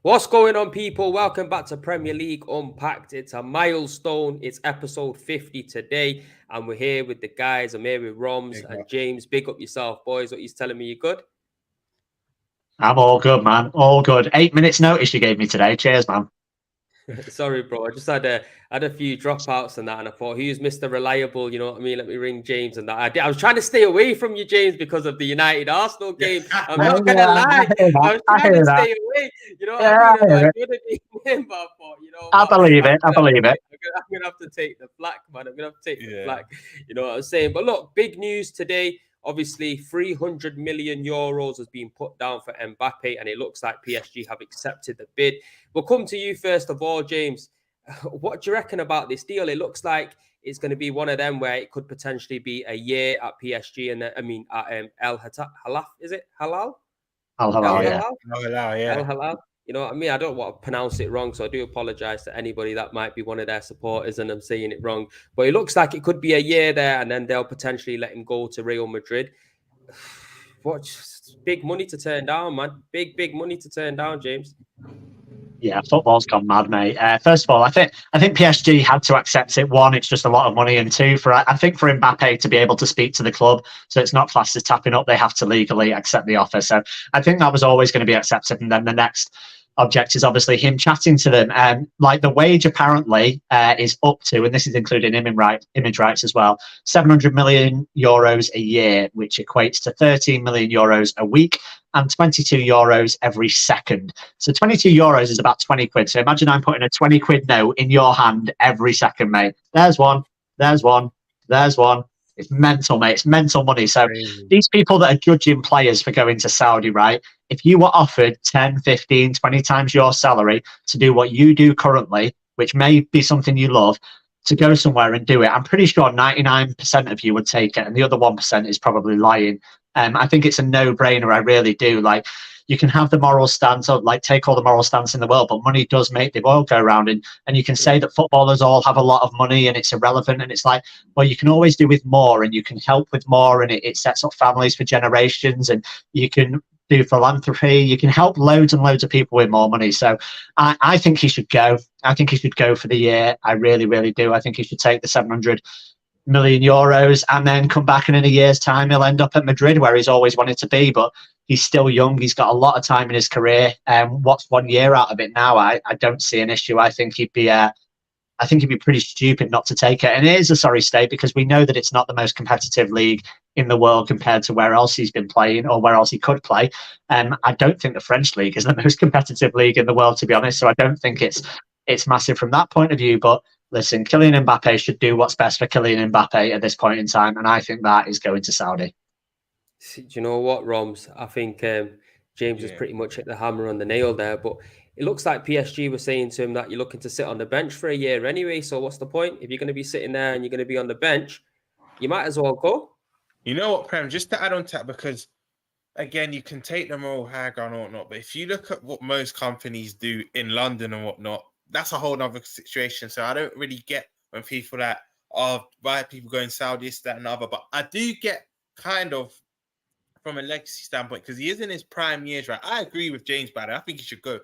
What's going on, people? Welcome back to Premier League Unpacked. It's a milestone. It's episode 50 today, and we're here with the guys. I'm here with Roms and James. Big up yourself, boys. What he's telling me, you good? I'm all good, man. All good. 8 minutes notice you gave me today. Cheers, man. Sorry, bro. I just had a few dropouts and that, and I thought, who's Mr. Reliable? You know what I mean? Let me ring James and that. I was trying to stay away from you, James, because of the United Arsenal game. I'm not gonna lie. I was trying to stay away. You know what I mean? I could have been him, but I thought, you know I what? believe it. I believe it. I'm gonna have to take the flak, man. I'm gonna have to take the flak. You know what I'm saying? But look, big news today. Obviously, 300 million euros has been put down for Mbappe, and it looks like PSG have accepted the bid. We'll come to you first of all, James. What do you reckon about this deal? It looks like it's going to be one of them where it could potentially be a year at PSG, and at El Halal, is it Halal? Al Hilal, yeah. Al Hilal, yeah. El Halal. You know what I mean? I don't want to pronounce it wrong, so I do apologize to anybody that might be one of their supporters and I'm saying it wrong. But it looks like it could be a year there, and then they'll potentially let him go to Real Madrid. What big money to turn down, man. Big money to turn down, James. Yeah, football's gone mad, mate. First of all, I think PSG had to accept it. One, it's just a lot of money, and two, I think for Mbappe to be able to speak to the club, so it's not classed as tapping up, they have to legally accept the offer. So I think that was always going to be accepted, and then the next object is obviously him chatting to them. Like the wage apparently is up to, and this is including image rights as well, 700 million euros a year, which equates to 13 million euros a week and 22 euros every second. So 22 euros is about 20 quid. So imagine I'm putting a 20 quid note in your hand every second, mate. There's one, there's one, there's one. It's mental, mate. It's mental money. So these people that are judging players for going to Saudi, right? If you were offered 10, 15, 20 times your salary to do what you do currently, which may be something you love, to go somewhere and do it, I'm pretty sure 99% of you would take it. And the other 1% is probably lying. I think it's a no-brainer. I really do. Like, you can have the moral stance or like take all the moral stance in the world, but money does make the world go round. And you can say that footballers all have a lot of money and it's irrelevant. And it's like, well, you can always do with more and you can help with more, and it sets up families for generations, and you can do philanthropy. You can help loads and loads of people with more money. So I think he should go. I think he should go for the year. I really, really do. I think he should take the 700 million euros and then come back, and in a year's time he'll end up at Madrid where he's always wanted to be. But he's still young, he's got a lot of time in his career, and what's 1 year out of it now? I don't see an issue. I think he'd be pretty stupid not to take it. And it is a sorry state, because we know that it's not the most competitive league in the world compared to where else he's been playing or where else he could play. I don't think the French league is the most competitive league in the world, to be honest, so I don't think it's massive from that point of view. But listen, Kylian Mbappe should do what's best for Kylian Mbappe at this point in time, and I think that is going to Saudi. Do you know what, Roms? I think James has pretty much hit the hammer on the nail there. But it looks like PSG was saying to him that you're looking to sit on the bench for a year anyway. So what's the point? If you're going to be sitting there and you're going to be on the bench, you might as well go. You know what, Prem? Just to add on to that, because again, you can take the moral high ground or whatnot, but if you look at what most companies do in London and whatnot, that's a whole other situation. So I don't really get when people why are people going Saudi, this, that, and other. But I do get kind of from a legacy standpoint, because he is in his prime years, right? I agree with James about it. I think he should go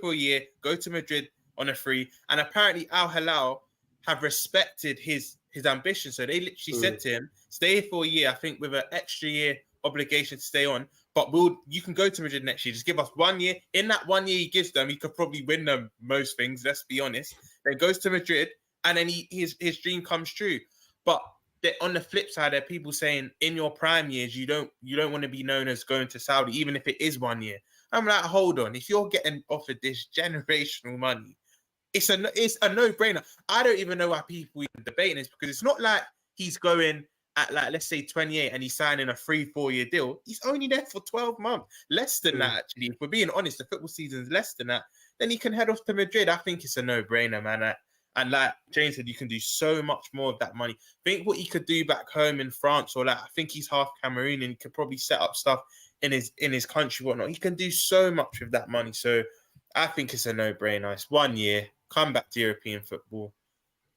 for a year, go to Madrid on a free. And apparently Al Hilal have respected his ambition. So they literally said to him, stay here for a year, I think with an extra year obligation to stay on. But you can go to Madrid next year. Just give us 1 year. In that 1 year he gives them, he could probably win them most things, let's be honest. Then goes to Madrid, and then his dream comes true. But on the flip side, there are people saying in your prime years, you don't want to be known as going to Saudi, even if it is 1 year. I'm like, hold on. If you're getting offered this generational money, it's a no-brainer. I don't even know why people even debating this, because it's not like he's going at, like, let's say 28 and he's signing a 3-4 year deal. He's only there for 12 months. Less than that, actually. If we're being honest, the football season's less than that. Then he can head off to Madrid. I think it's a no-brainer, man. And like James said, you can do so much more of that money. Think what he could do back home in France, or like, I think he's half Cameroon and he could probably set up stuff in his country, whatnot. He can do so much with that money. So I think it's a no-brainer. It's 1 year, come back to European football.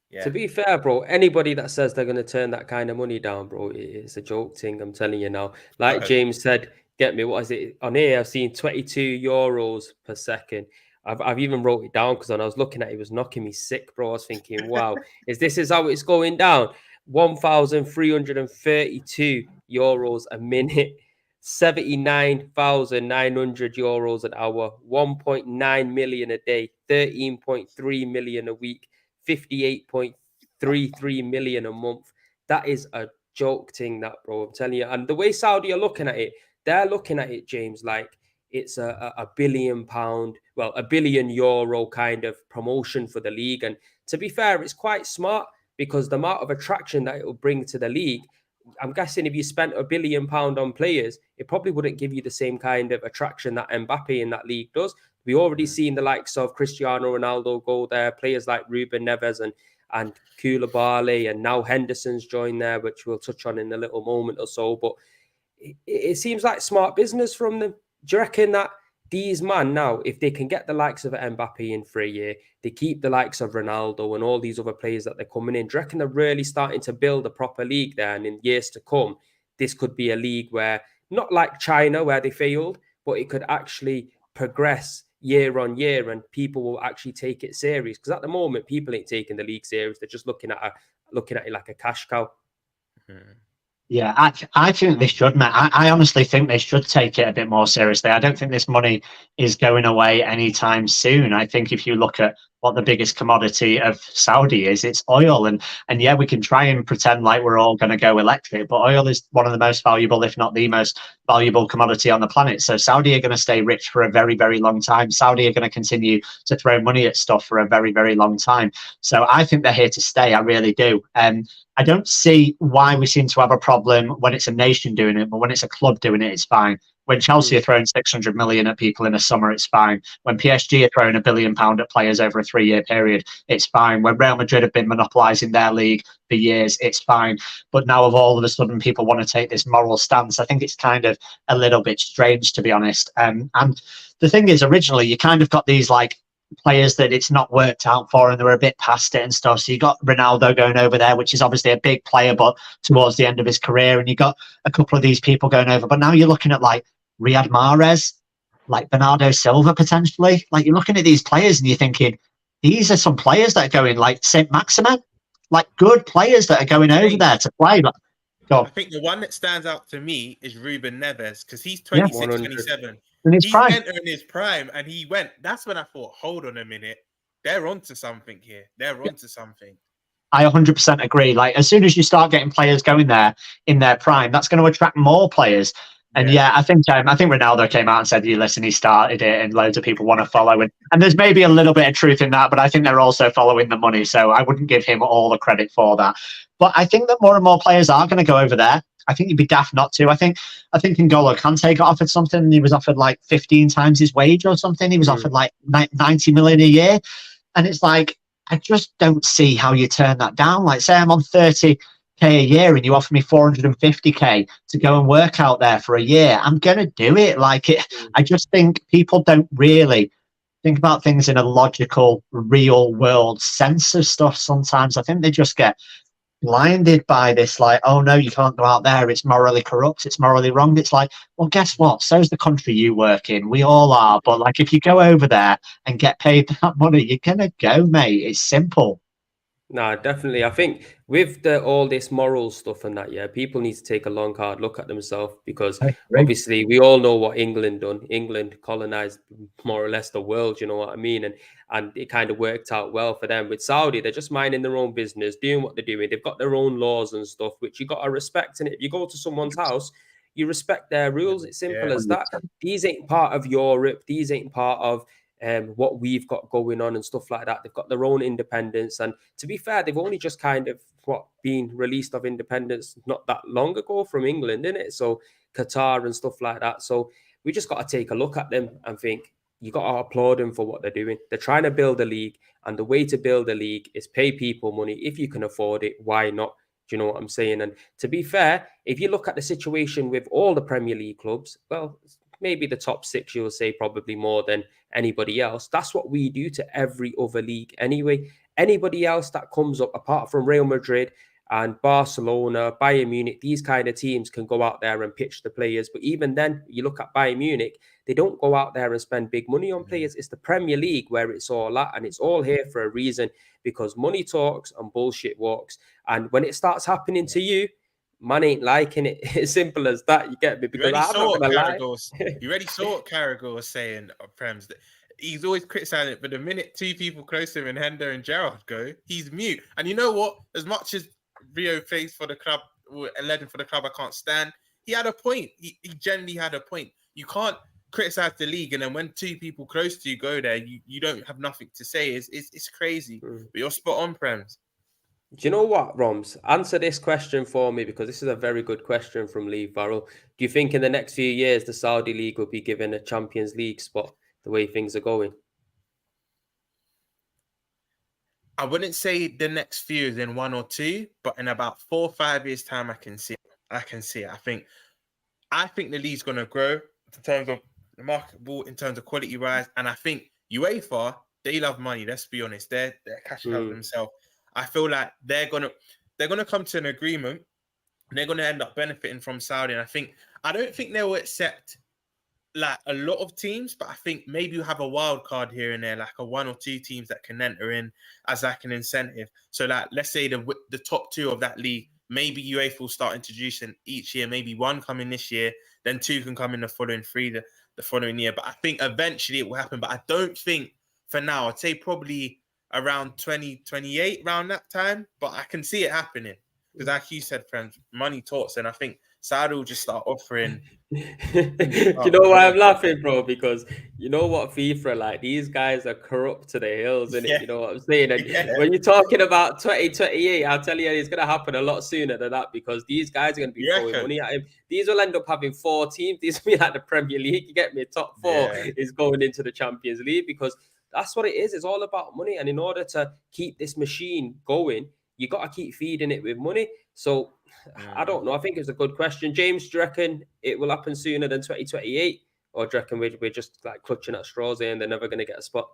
Yeah. To be fair, bro, anybody that says they're going to turn that kind of money down, bro, it's a joke thing. I'm telling you now. Like James said, get me, what is it? On here, I've seen 22 euros per second. I've even wrote it down because when I was looking at it, it was knocking me sick, bro. I was thinking, wow, is how it's going down? 1,332 euros a minute, 79,900 euros an hour, 1.9 million a day, 13.3 million a week, 58.33 million a month. That is a joke thing, that, bro. I'm telling you. And the way Saudi are looking at it, they're looking at it, James, like it's a £1 billion, well, €1 billion kind of promotion for the league. And to be fair, it's quite smart because the amount of attraction that it will bring to the league, I'm guessing if you spent £1 billion on players, it probably wouldn't give you the same kind of attraction that Mbappe in that league does. We already seen the likes of Cristiano Ronaldo go there, players like Ruben Neves and Koulibaly, and now Henderson's joined there, which we'll touch on in a little moment or so. But it seems like smart business from them. Do you reckon that these man now, if they can get the likes of Mbappe in for a year, they keep the likes of Ronaldo and all these other players that they're coming in, do you reckon they're really starting to build a proper league there? And in years to come, this could be a league where, not like China where they failed, but it could actually progress year on year and people will actually take it serious. Because at the moment, people ain't taking the league serious. They're just looking at it like a cash cow. Mm-hmm. Yeah, I think they should, Matt. I honestly think they should take it a bit more seriously. I don't think this money is going away anytime soon. I think if you look at what the biggest commodity of Saudi is, it's oil. And yeah, we can try and pretend like we're all going to go electric, but oil is one of the most valuable, if not the most valuable commodity on the planet. So Saudi are going to stay rich for a very, very long time. Saudi are going to continue to throw money at stuff for a very, very long time. So I think they're here to stay. I really do. I don't see why we seem to have a problem when it's a nation doing it, but when it's a club doing it, it's fine. When Chelsea are throwing 600 million at people in a summer, it's fine. When PSG are throwing £1 billion at players over a 3-year period, it's fine. When Real Madrid have been monopolising their league for years, it's fine. But now, all of a sudden, people want to take this moral stance. I think it's kind of a little bit strange, to be honest. And the thing is, originally, you kind of got these like players that it's not worked out for and they were a bit past it and stuff. So you got Ronaldo going over there, which is obviously a big player, but towards the end of his career, and you got a couple of these people going over. But now you're looking at like Riyad Mahrez, like Bernardo Silva potentially. Like you're looking at these players and you're thinking, these are some players that are going, like Saint Maximin, like good players that are going over there to play. Like, I think the one that stands out to me is Ruben Neves because he's 26, 27. He's entering his prime and he went. That's when I thought, hold on a minute. They're onto something here. They're onto something. I 100% agree. Like as soon as you start getting players going there in their prime, that's going to attract more players. And I think Ronaldo came out and said, "You listen, he started it, and loads of people want to follow it." And there's maybe a little bit of truth in that, but I think they're also following the money, so I wouldn't give him all the credit for that. But I think that more and more players are going to go over there. I think you'd be daft not to. I think N'Golo Kante got offered something, and he was offered like 15 times his wage or something. He was offered like 90 million a year, and it's like I just don't see how you turn that down. Like, say I'm on 30k a year and you offer me 450k to go and work out there for a year, I'm gonna do it. Like it, I just think people don't really think about things in a logical, real world sense of stuff sometimes. I think they just get blinded by this, like, oh no, you can't go out there, it's morally corrupt, it's morally wrong. It's like, well, guess what, so's the country you work in, we all are. But like, if you go over there and get paid that money, you're gonna go, mate. It's simple. No, definitely. I think with all this moral stuff and that, people need to take a long, hard look at themselves because obviously we all know what England done. England colonized more or less the world, you know what I mean? And it kind of worked out well for them. With Saudi, they're just minding their own business, doing what they're doing. They've got their own laws and stuff, which you got to respect. And if you go to someone's house, you respect their rules. It's simple as that. These ain't part of Europe. These ain't part of what we've got going on and stuff like that. They've got their own independence, and to be fair, they've only just kind of been released of independence not that long ago from England, innit? So Qatar and stuff like that. So we just got to take a look at them and think you got to applaud them for what they're doing. They're trying to build a league, and the way to build a league is pay people money. If you can afford it, why not? Do you know what I'm saying? And to be fair, if you look at the situation with all the Premier League clubs, well, maybe the top 6, you'll say probably more than anybody else. That's what we do to every other league anyway. Anybody else that comes up, apart from Real Madrid and Barcelona, Bayern Munich, these kind of teams can go out there and pitch the players. But even then, you look at Bayern Munich, they don't go out there and spend big money on players. It's the Premier League where it's all at, and it's all here for a reason, because money talks and bullshit walks. And when it starts happening to you, man ain't liking it. It's simple as that. You get me? Because I'm not gonna lie. You already saw what Carragher was saying of Prems. He's always criticizing it, but the minute two people close to him, and Hendo and Gerrard go, he's mute. And you know what? As much as Rio plays for the club, or a legend for the club, I can't stand. He had a point. He generally had a point. You can't criticize the league, and then when two people close to you go there, you don't have nothing to say. It's crazy. But you're spot on, Prems. Do you know what, Roms? Answer this question for me, because this is a very good question from Lee Farrell. Do you think in the next few years the Saudi League will be given a Champions League spot the way things are going? I wouldn't say the next few is in 1 or 2, but in about 4 or 5 years' time, I can see it. I think the league's going to grow in terms of the marketable, in terms of quality rise, and I think UEFA, they love money. Let's be honest, they're cashing out themselves. I feel like they're gonna come to an agreement. And they're gonna end up benefiting from Saudi, and I don't think they will accept like a lot of teams, but I think maybe you have a wild card here and there, like a 1 or 2 teams that can enter in as like an incentive. So like, let's say the top 2 of that league, maybe UEFA will start introducing each year, maybe 1 coming this year, then 2 can come in the following 3 the following year. But I think eventually it will happen. But I don't think for now, I'd say probably around 2028, around that time. But I can see it happening. Because like you said, friends, money talks. And I think Saudi will just start offering. You know why I'm laughing, bro? Because you know what FIFA are like. These guys are corrupt to the hills, innit? Yeah. You know what I'm saying? And when you're talking about 2028, I'll tell you it's going to happen a lot sooner than that, because these guys are going to be throwing money at him. These will end up having 4 teams. These will be like the Premier League. You get me? Top 4 is going into the Champions League, because that's what it is. It's all about money. And in order to keep this machine going, you got to keep feeding it with money. So I don't know. I think it's a good question. James, do you reckon it will happen sooner than 2028? Or do you reckon we're just like clutching at straws here and they're never going to get a spot?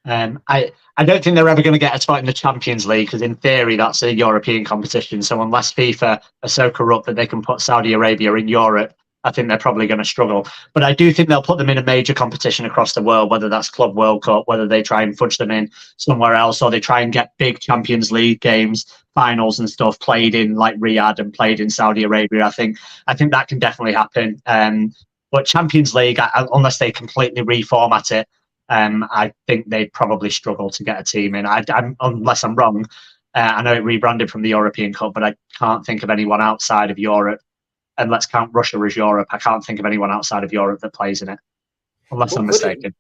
I don't think they're ever going to get a spot in the Champions League, because in theory that's a European competition. So unless FIFA are so corrupt that they can put Saudi Arabia in Europe, I think they're probably going to struggle. But I do think they'll put them in a major competition across the world, whether that's Club World Cup, whether they try and fudge them in somewhere else, or they try and get big Champions League games, finals and stuff played in like Riyadh and played in Saudi Arabia. I think that can definitely happen. But Champions League, unless they completely reformat it, I think they'd probably struggle to get a team in. Unless I'm wrong. I know it rebranded from the European Cup, but I can't think of anyone outside of Europe. And let's count Russia as Europe. I can't think of anyone outside of Europe that plays in it, unless I'm mistaken.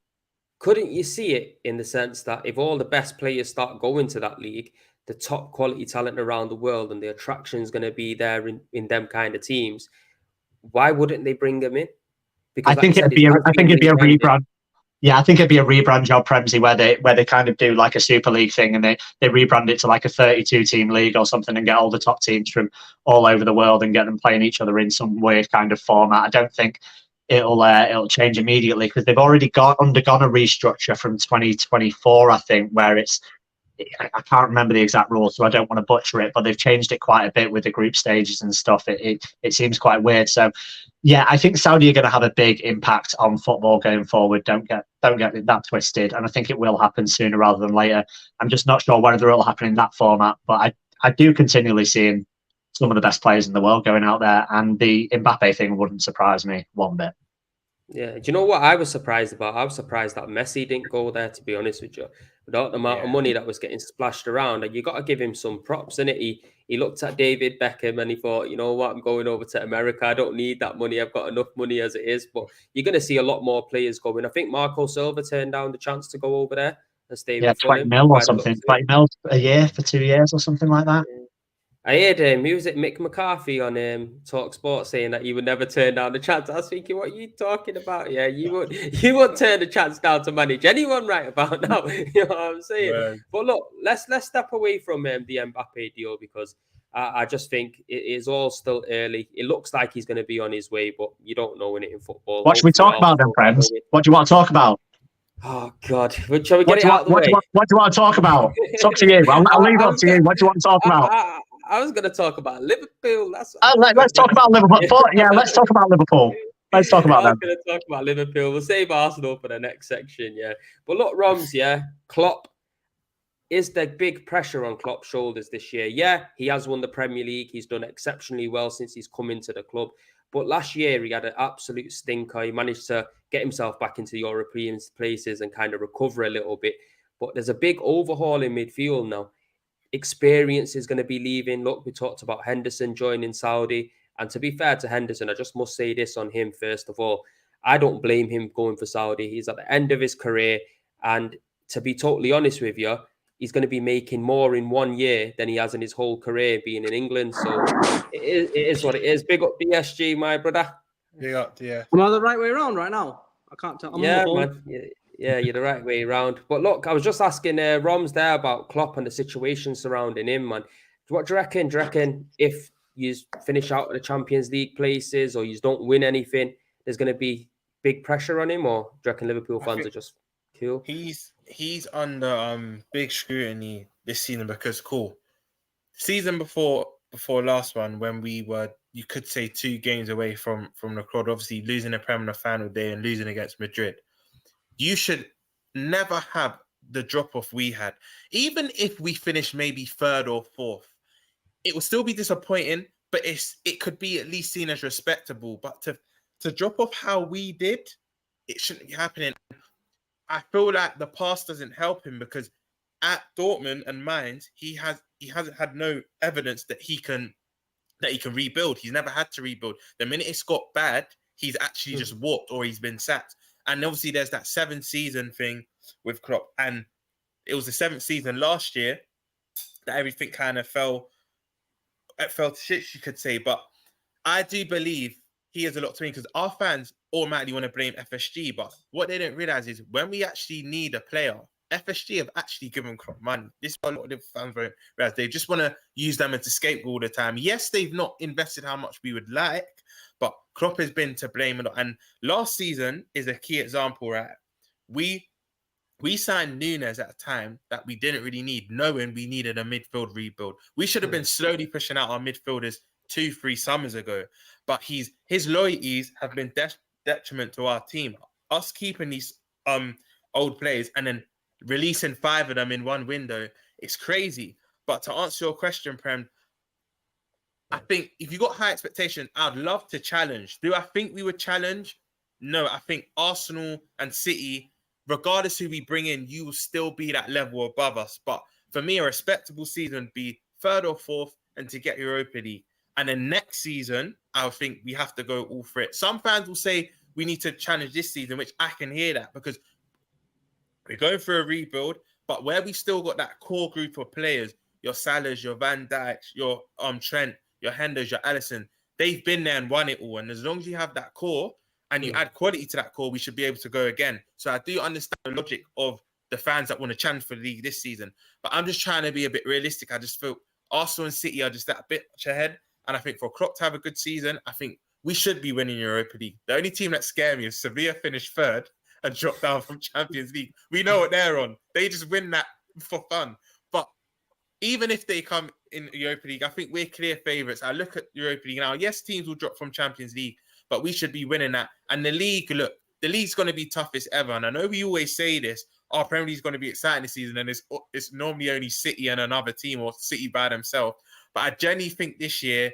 Couldn't you see it in the sense that if all the best players start going to that league, the top quality talent around the world, and the attraction is going to be there in them kind of teams, why wouldn't they bring them in? Because I think it'd be a rebrand. Yeah, I think it'd be a rebrand job, Premsy, where they kind of do like a Super League thing, and they rebrand it to like a 32-team league or something, and get all the top teams from all over the world and get them playing each other in some weird kind of format. I don't think it'll change immediately, because they've already undergone a restructure from 2024, I think, where I can't remember the exact rules, so I don't want to butcher it, but they've changed it quite a bit with the group stages and stuff. It seems quite weird. So yeah, I think Saudi are going to have a big impact on football going forward. Don't get that twisted. And I think it will happen sooner rather than later. I'm just not sure whether it'll happen in that format, but I do continually see some of the best players in the world going out there, and the Mbappe thing wouldn't surprise me one bit. Yeah, do you know what I was surprised about? I was surprised that Messi didn't go there, to be honest with you. Without the amount of money that was getting splashed around, and you got to give him some props, innit? He looked at David Beckham and he thought, you know what, I'm going over to America. I don't need that money. I've got enough money as it is. But you're going to see a lot more players going. I think Marco Silva turned down the chance to go over there and stay with 20 mil or something. 20 mil a year for 2 years or something like that. Yeah. I heard Mick McCarthy on Talk Sport saying that he would never turn down the chance. I was thinking, what are you talking about? Yeah, you wouldn't turn the chance down to manage anyone right about now. You know what I'm saying? Right. But look, let's step away from the Mbappe deal, because I just think it is all still early. It looks like he's going to be on his way, but you don't know in football. What should we talk about then, friends? What do you want to talk about? Oh, God. Shall we get it out of the way? What do you want to talk about? It's up to you. I'll leave it up to you. What do you want to talk about? I was going to talk about Liverpool. Let's talk about Liverpool. Yeah, let's talk about Liverpool. Let's talk about I'm them. going to talk about Liverpool. We'll save Arsenal for the next section, yeah. But look, Roms, yeah, Klopp, is there big pressure on Klopp's shoulders this year? Yeah, he has won the Premier League. He's done exceptionally well since he's come into the club. But last year, he had an absolute stinker. He managed to get himself back into European places and kind of recover a little bit. But there's a big overhaul in midfield now. Experience is going to be leaving. Look, we talked about Henderson joining Saudi. And to be fair to Henderson, I just must say this on him, first of all. I don't blame him going for Saudi. He's at the end of his career. And to be totally honest with you, he's going to be making more in 1 year than he has in his whole career being in England. So it is what it is. Big up PSG, my brother. Big up, yeah. Am I the right way around right now? I can't tell. Yeah, man. Yeah, you're the right way around. But look, I was just asking Roms there about Klopp and the situation surrounding him, man. What do you reckon? Do you reckon if you finish out of the Champions League places or you don't win anything, there's going to be big pressure on him? Or do you reckon Liverpool fans are just cool? He's under big scrutiny this season because season before last one, when we were, you could say, 2 games away from the crowd, obviously losing the Premier League final day and losing against Madrid. You should never have the drop-off we had. Even if we finish maybe 3rd or 4th, it will still be disappointing, but it could be at least seen as respectable. But to drop off how we did, it shouldn't be happening. I feel like the past doesn't help him because at Dortmund and Mainz, he hasn't had no evidence that he can rebuild. He's never had to rebuild. The minute it's got bad, he's actually just walked or he's been sacked. And obviously there's that 7th season thing with Klopp. And it was the 7th season last year that everything kind of fell to shit, you could say. But I do believe he has a lot to mean because our fans automatically want to blame FSG. But what they don't realize is when we actually need a player, FSG have actually given Klopp money. This is what a lot of fans don't realize. They just want to use them as a scapegoat all the time. Yes, they've not invested how much we would like, but Klopp has been to blame a lot. And last season is a key example, right? We signed Nunez at a time that we didn't really need, knowing we needed a midfield rebuild. We should have been slowly pushing out our midfielders 2-3 summers ago. But his loyalties have been detriment to our team. Us keeping these old players and then releasing 5 of them in one window, it's crazy. But to answer your question, Prem, I think if you got high expectations, I'd love to challenge. Do I think we would challenge? No, I think Arsenal and City, regardless who we bring in, you will still be that level above us. But for me, a respectable season would be 3rd or 4th and to get Europa League. And then next season, I think we have to go all for it. Some fans will say we need to challenge this season, which I can hear that because we're going for a rebuild, but where we still got that core group of players, your Salahs, your Van Dijks, your Trent, your Henders, your Alisson, they've been there and won it all. And as long as you have that core and you add quality to that core, we should be able to go again. So I do understand the logic of the fans that want to challenge for the league this season. But I'm just trying to be a bit realistic. I just feel Arsenal and City are just that bit ahead. And I think for Klopp to have a good season, I think we should be winning Europa League. The only team that scares me is Sevilla finished 3rd and dropped down from Champions League. We know what they're on. They just win that for fun. But even if they come in Europa League, I think we're clear favourites. I look at Europa League now. Yes, teams will drop from Champions League, but we should be winning that. And the league, look, the league's going to be toughest ever. And I know we always say this, our Premier League's going to be exciting this season, and it's normally only City and another team or City by themselves. But I genuinely think this year,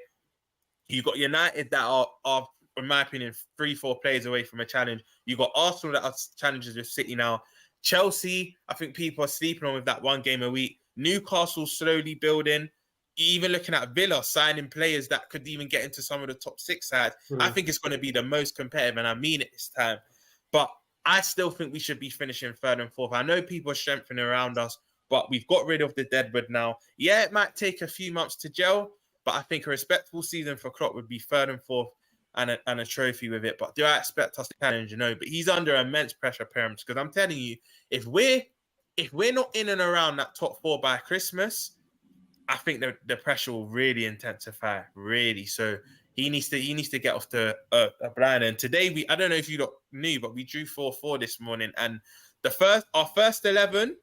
you got United that are, in my opinion, 3-4 players away from a challenge. You got Arsenal that are challenges with City now. Chelsea, I think people are sleeping on with that 1 game a week. Newcastle slowly building. Even looking at Villa signing players that could even get into some of the top 6 sides. I think it's going to be the most competitive, and I mean it this time. But I still think we should be finishing 3rd and 4th. I know people are strengthening around us, but we've got rid of the deadwood now. Yeah, it might take a few months to gel, but I think a respectable season for Klopp would be 3rd and 4th and a trophy with it. But do I expect us to challenge? No, but he's under immense pressure, parents, because I'm telling you, if we're not in and around that top 4 by Christmas, I think the pressure will really intensify, really. So he needs to get off to a blind. And today I don't know if you lot knew, but we drew 4-4 this morning. And our first 11,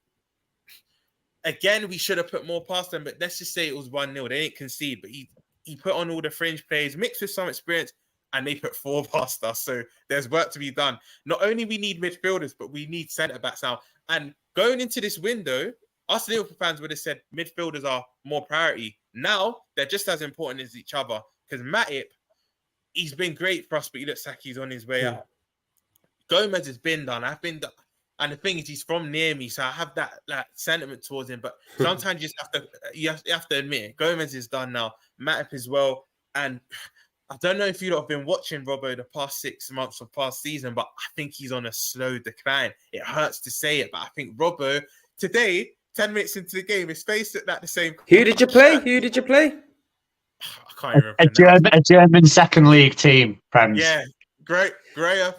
again, we should have put more past them, but let's just say it was 1-0. They didn't concede, but he put on all the fringe plays, mixed with some experience, and they put 4 past us. So there's work to be done. Not only we need midfielders, but we need centre-backs now. And going into this window, us Liverpool fans would have said midfielders are more priority. Now, they're just as important as each other. Because Matip, he's been great for us, but he looks like he's on his way out. Gomez has been done. I've been done. And the thing is, he's from near me, so I have that sentiment towards him. But sometimes you have to admit it. Gomez is done now. Matip as well. And I don't know if you lot have been watching Robbo the past 6 months or past season, but I think he's on a slow decline. It hurts to say it, but I think Robbo today, 10 minutes into the game, his face looked like the same. Who did you play? I can't even remember. A German second league team, Prems. Yeah, Grower.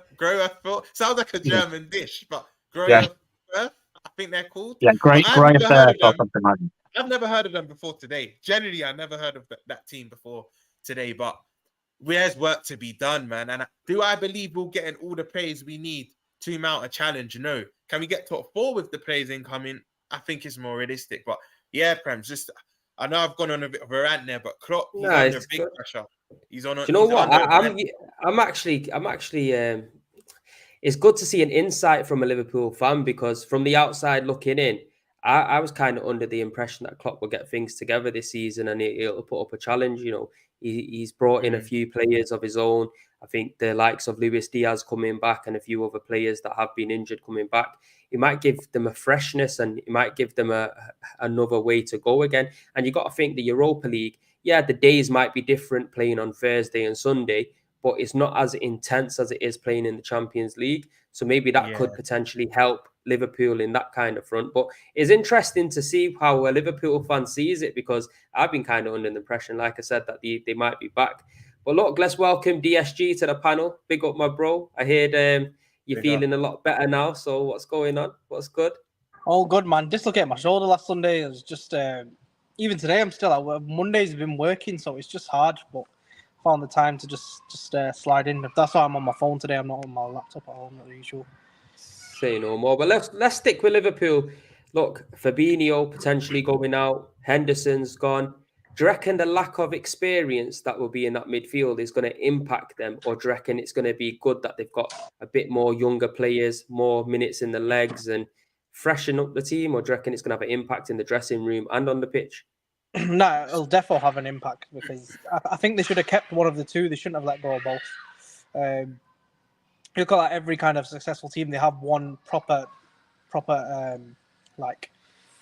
Sounds like a German dish, but Grower, I think they're called. Yeah, great or something like that. I've never heard of them before today. Generally, I never heard of that team before today, but there's work to be done, man. And do I believe we'll get in all the players we need to mount a challenge? No. Can we get top 4 with the players incoming? I think it's more realistic. But yeah, Prem, I know I've gone on a bit of a rant there, but Klopp, he's under big pressure. He's on. Do you know what? I'm actually. It's good to see an insight from a Liverpool fan, because from the outside looking in, I was kind of under the impression that Klopp will get things together this season and he'll put up a challenge. You know, he's brought in a few players of his own. I think the likes of Luis Diaz coming back and a few other players that have been injured coming back. It might give them a freshness and it might give them another way to go again. And you got to think the Europa League, yeah, the days might be different playing on Thursday and Sunday, but it's not as intense as it is playing in the Champions League. So maybe that could potentially help Liverpool in that kind of front. But it's interesting to see how a Liverpool fan sees it, because I've been kind of under the impression, like I said, that they might be back. But look, let's welcome DSG to the panel. Big up, my bro. I heard you're feeling a lot better now. So what's going on? What's good? All good, man. Dislocated my shoulder last Sunday. It was just, even today, I'm still at work. Monday's been working, so it's just hard. But found the time to just slide in. That's why I'm on my phone today. I'm not on my laptop at home, not the usual. Say no more. But let's stick with Liverpool. Look, Fabinho potentially going out. Henderson's gone. Do you reckon the lack of experience that will be in that midfield is going to impact them? Or do you reckon it's going to be good that they've got a bit more younger players, more minutes in the legs and freshen up the team? Or do you reckon it's going to have an impact in the dressing room and on the pitch? No, it'll definitely have an impact, because I think they should have kept one of the two. They shouldn't have let go of both. You look at every kind of successful team, they have one proper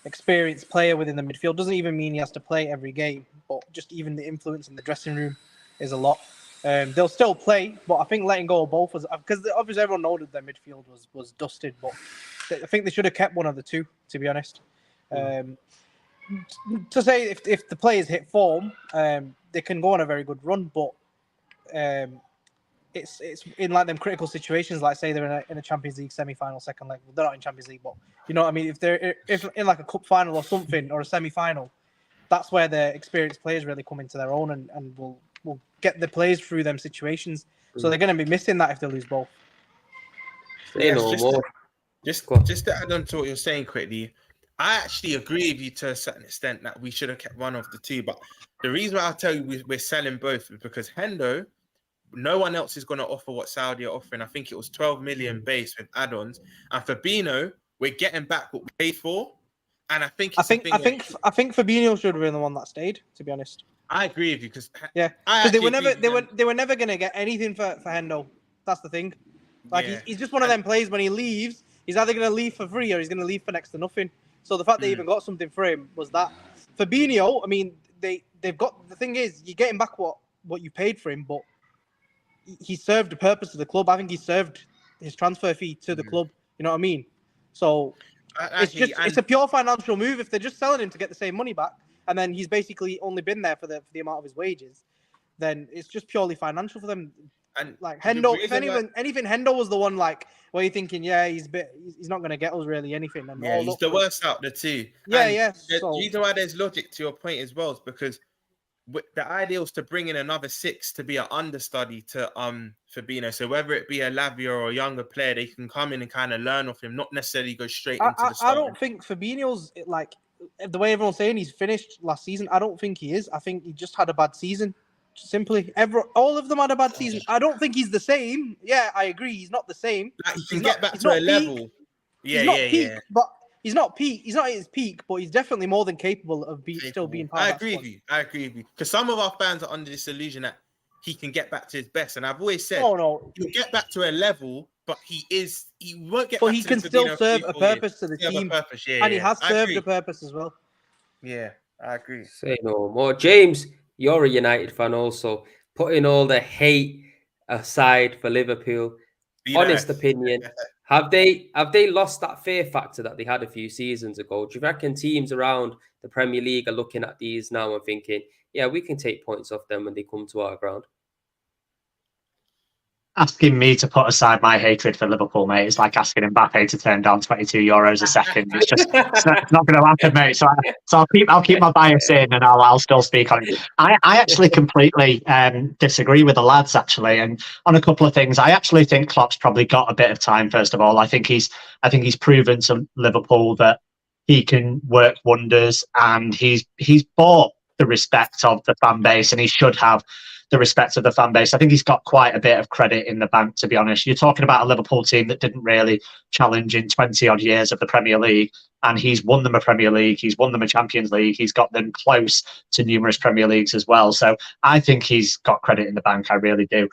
experienced player within the midfield. Doesn't even mean he has to play every game, but just even the influence in the dressing room is a lot. They'll still play, but I think letting go of both was, because obviously everyone know that their midfield was dusted, but I think they should have kept one of the two, to be honest. To say if the players hit form, they can go on a very good run, but it's in like them critical situations, like say they're in a Champions League semi-final, second leg. Well, they're not in Champions League, but you know what I mean. If they're in like a cup final or something, or a semi-final, that's where the experienced players really come into their own and will get the players through them situations. So they're going to be missing that if they lose both. Just to add on to what you're saying quickly, I actually agree with you to a certain extent that we should have kept one of the two. But the reason why I'll tell you we're selling both is because Hendo, no one else is going to offer what Saudi are offering. I think it was 12 million base with add-ons. And Fabinho, we're getting back what we paid for. And I think Fabinho should have been the one that stayed, to be honest. I agree with you, because they were never going to get anything for Hendo. That's the thing. He's just one of them players. When he leaves, he's either going to leave for free or he's going to leave for next to nothing. So the fact they even got something for him was that. Fabinho, I mean, they've got, the thing is, you're getting back what you paid for him, but he served the purpose of the club. I think he served his transfer fee to the club. You know what I mean? So it's a pure financial move. If they're just selling him to get the same money back, and then he's basically only been there for the amount of his wages, then it's just purely financial for them. And like Hendo, if anything, Hendo was the one like where you're thinking, he's not going to get us really anything. And he's the worst out of the two. The reason why there's logic to your point as well is because the idea is to bring in another 6 to be an understudy to Fabinho. So whether it be a Lavia or a younger player, they can come in and kind of learn off him, not necessarily go straight into the start. I don't think Fabinho's like the way everyone's saying he's finished last season. I don't think he is. I think he just had a bad season. Simply, all of them had a bad season. I don't think he's the same. Yeah, I agree. He's not the same. Like, he can get back to a level. He's not peak, but he's not peak. He's not at his peak, but he's definitely more than capable of still being part of that squad. I agree with you. Because some of our fans are under this illusion that he can get back to his best, and I've always said, no, he'll get back to a level, but he won't get. But back he to can still serve a purpose to the team, and he has served a purpose as well. Yeah, I agree. Say no more, James. You're a United fan, also. Putting all the hate aside for Liverpool, honest opinion, have they lost that fear factor that they had a few seasons ago? Do you reckon teams around the Premier League are looking at these now and thinking, yeah, we can take points off them when they come to our ground? Asking me to put aside my hatred for Liverpool, mate, it's like asking Mbappe to turn down €22 a second. It's not going to happen, mate. So I'll keep my bias in, and I'll still speak on it. I actually completely disagree with the lads, actually, and on a couple of things. I actually think Klopp's probably got a bit of time. First of all, I think he's proven to Liverpool that he can work wonders, and he's bought the respect of the fan base, and he should have the respect of the fan base. I think he's got quite a bit of credit in the bank, to be honest. You're talking about a Liverpool team that didn't really challenge in 20 odd years of the Premier League, and he's won them a Premier League, he's won them a Champions League, he's got them close to numerous Premier Leagues as well. So I think he's got credit in the bank, I really do.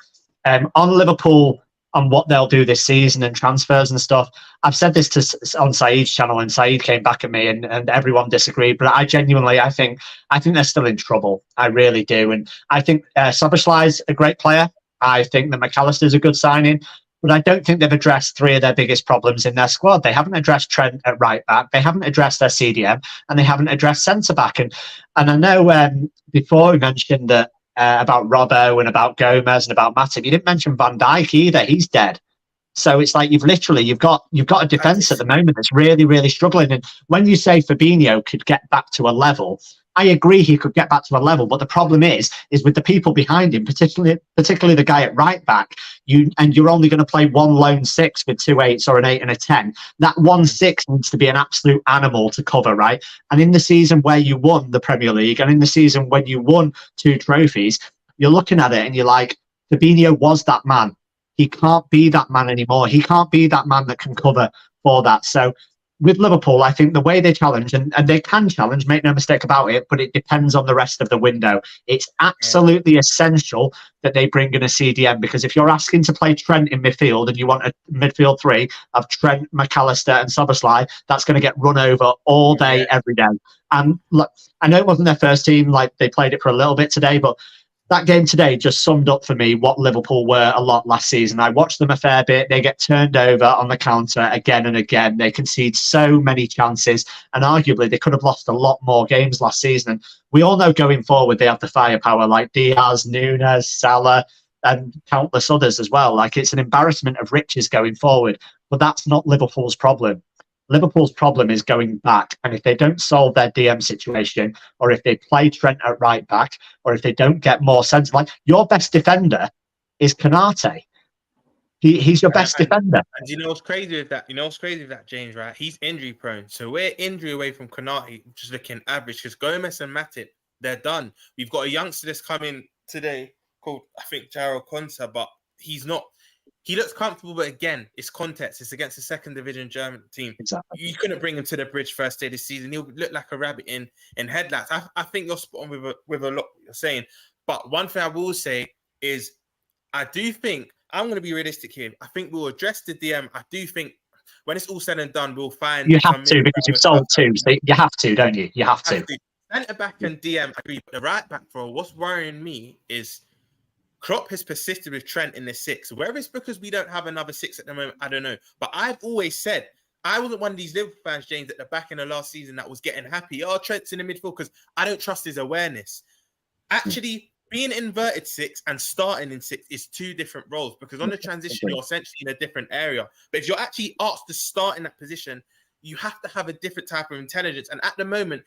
On Liverpool, on what they'll do this season and transfers and stuff, I've said this on Saeed's channel, and Saeed came back at me, and everyone disagreed. But I genuinely, I think they're still in trouble. I really do. And I think Szoboszlai's a great player. I think that McAllister's a good signing. But I don't think they've addressed three of their biggest problems in their squad. They haven't addressed Trent at right back. They haven't addressed their CDM, and they haven't addressed centre back. And I know before we mentioned that about Robbo and about Gomez and about Matip, you didn't mention Van Dijk either. He's dead. So it's like you've got a defence at the moment that's really, really struggling. And when you say Fabinho could get back to a level, I agree he could get back to a level, but the problem is with the people behind him, particularly the guy at right back. You're only going to play one lone six with 2 8s or an 8 and a 10. That 1-6 needs to be an absolute animal to cover, right? And in the season where you won the Premier League, and in the season when you won 2 trophies, you're looking at it and you're like, Fabinho was that man. He can't be that man anymore. He can't be that man that can cover for that. So with Liverpool, I think the way they challenge, and they can challenge, make no mistake about it, but it depends on the rest of the window. It's absolutely essential that they bring in a CDM, because if you're asking to play Trent in midfield and you want a midfield 3 of Trent, McAllister and Szoboszlai, that's going to get run over all day, every day. And look, I know it wasn't their first team, like they played it for a little bit today, but that game today just summed up for me what Liverpool were a lot last season. I watched them a fair bit. They get turned over on the counter again and again. They concede so many chances, and arguably they could have lost a lot more games last season. And we all know going forward they have the firepower like Diaz, Nunez, Salah, and countless others as well. Like, it's an embarrassment of riches going forward, but that's not Liverpool's problem. Liverpool's problem is going back, and if they don't solve their DM situation, or if they play Trent at right back, or if they don't get more sense, like your best defender is Konate. He's your best defender. And you know what's crazy with that? James, right? He's injury prone, so we're injury away from Konate, which is looking average, because Gomez and Matip, they're done. We've got a youngster that's coming today called, I think, Jarrell Konsa, but he's not. He looks comfortable, but again, it's context. It's against a second division German team. Exactly. You couldn't bring him to the bridge first day of the season. He'll look like a rabbit in headlights. I think you're spot on with a lot you're saying. But one thing I will say is, I do think, I'm going to be realistic here. I think we'll address the DM. I do think when it's all said and done, we'll find... You have to, because you've sold 2. So you have to, don't you? You have to. Centre back and DM, I agree. But the right back role, what's worrying me is Klopp has persisted with Trent in the 6. Whether it's because we don't have another 6 at the moment, I don't know. But I've always said, I wasn't one of these Liverpool fans, James, at the back in the last season that was getting happy. Oh, Trent's in the midfield, because I don't trust his awareness. Actually, being inverted 6 and starting in 6 is 2 different roles, because on the transition, you're essentially in a different area. But if you're actually asked to start in that position, you have to have a different type of intelligence. And at the moment,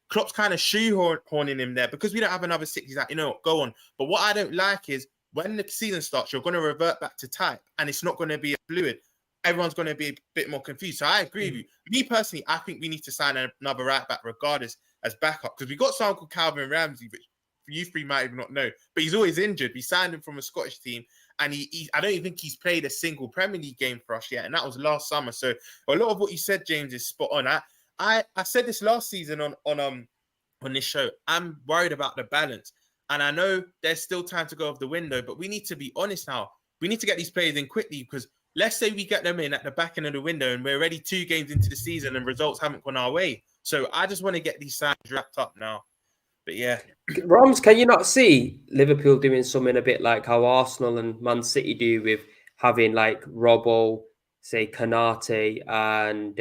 Klopp's kind of shoehorning him there, because we don't have another 6. He's like, you know what, go on. But what I don't like is when the season starts, you're going to revert back to type, and it's not going to be fluid. Everyone's going to be a bit more confused. So I agree with you. Me personally, I think we need to sign another right back regardless as backup, because we got someone called Calvin Ramsey, which you three might even not know, but he's always injured. We signed him from a Scottish team, and I don't even think he's played a single Premier League game for us yet, and that was last summer. So a lot of what you said, James, is spot on. I said this last season on this show. I'm worried about the balance, and I know there's still time to go off the window, but we need to be honest now. We need to get these players in quickly, because let's say we get them in at the back end of the window and we're already 2 games into the season and results haven't gone our way. So I just want to get these sides wrapped up now. But yeah. Roms, can you not see Liverpool doing something a bit like how Arsenal and Man City do, with having like Robbo, say Kanate and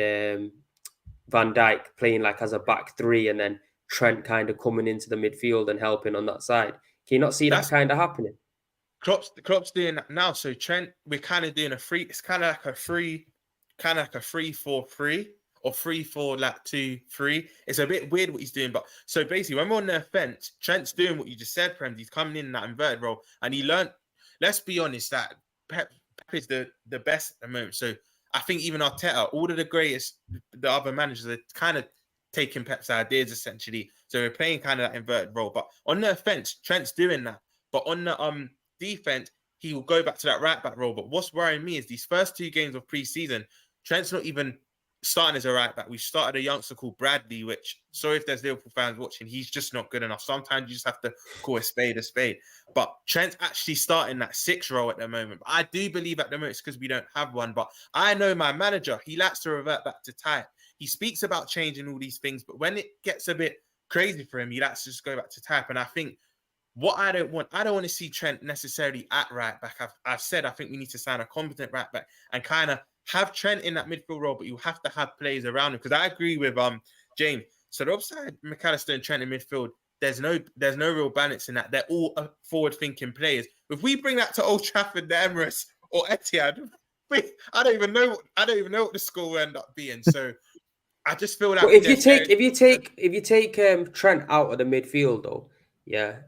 Van Dijk playing like as a back 3, and then Trent kind of coming into the midfield and helping on that side? Can you not see that kind of happening? Klopp's doing that now. So Trent, we're kind of doing it's kind of like a 3-4-3 or 3-4-2-3. It's a bit weird what he's doing, but so basically when we're on the offense, Trent's doing what you just said, Prem. He's coming in that inverted role, and he learned. Let's be honest, that Pep is the best at the moment. So I think even Arteta, all of the greatest, the other managers are kind of taking Pep's ideas essentially. So we're playing kind of that inverted role. But on the offense, Trent's doing that. But on the defense, he will go back to that right back role. But what's worrying me is these first 2 games of pre-season, Trent's not even starting as a right back. We started a youngster called Bradley, which, sorry if there's Liverpool fans watching, he's just not good enough. Sometimes you just have to call a spade a spade. But Trent's actually starting that 6 role at the moment. But I do believe at the moment it's because we don't have one. But I know my manager, he likes to revert back to type. He speaks about changing all these things, but when it gets a bit crazy for him, he likes to just go back to type. And I think what I don't want to see Trent necessarily at right back. I've said I think we need to sign a competent right back and kind of have Trent in that midfield role, but you have to have players around him. Because I agree with James. So the upside McAllister and Trent in midfield, there's no real balance in that. They're all forward-thinking players. If we bring that to Old Trafford, the Emirates, or Etihad, I don't even know what the score will end up being. So I just feel like if you take Trent out of the midfield though,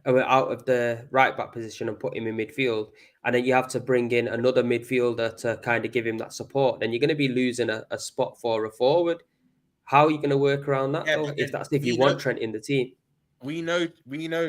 out of the right back position and put him in midfield, and then you have to bring in another midfielder to kind of give him that support, then you're going to be losing a spot for a forward. How are you going to work around that though? If you want Trent in the team. We know,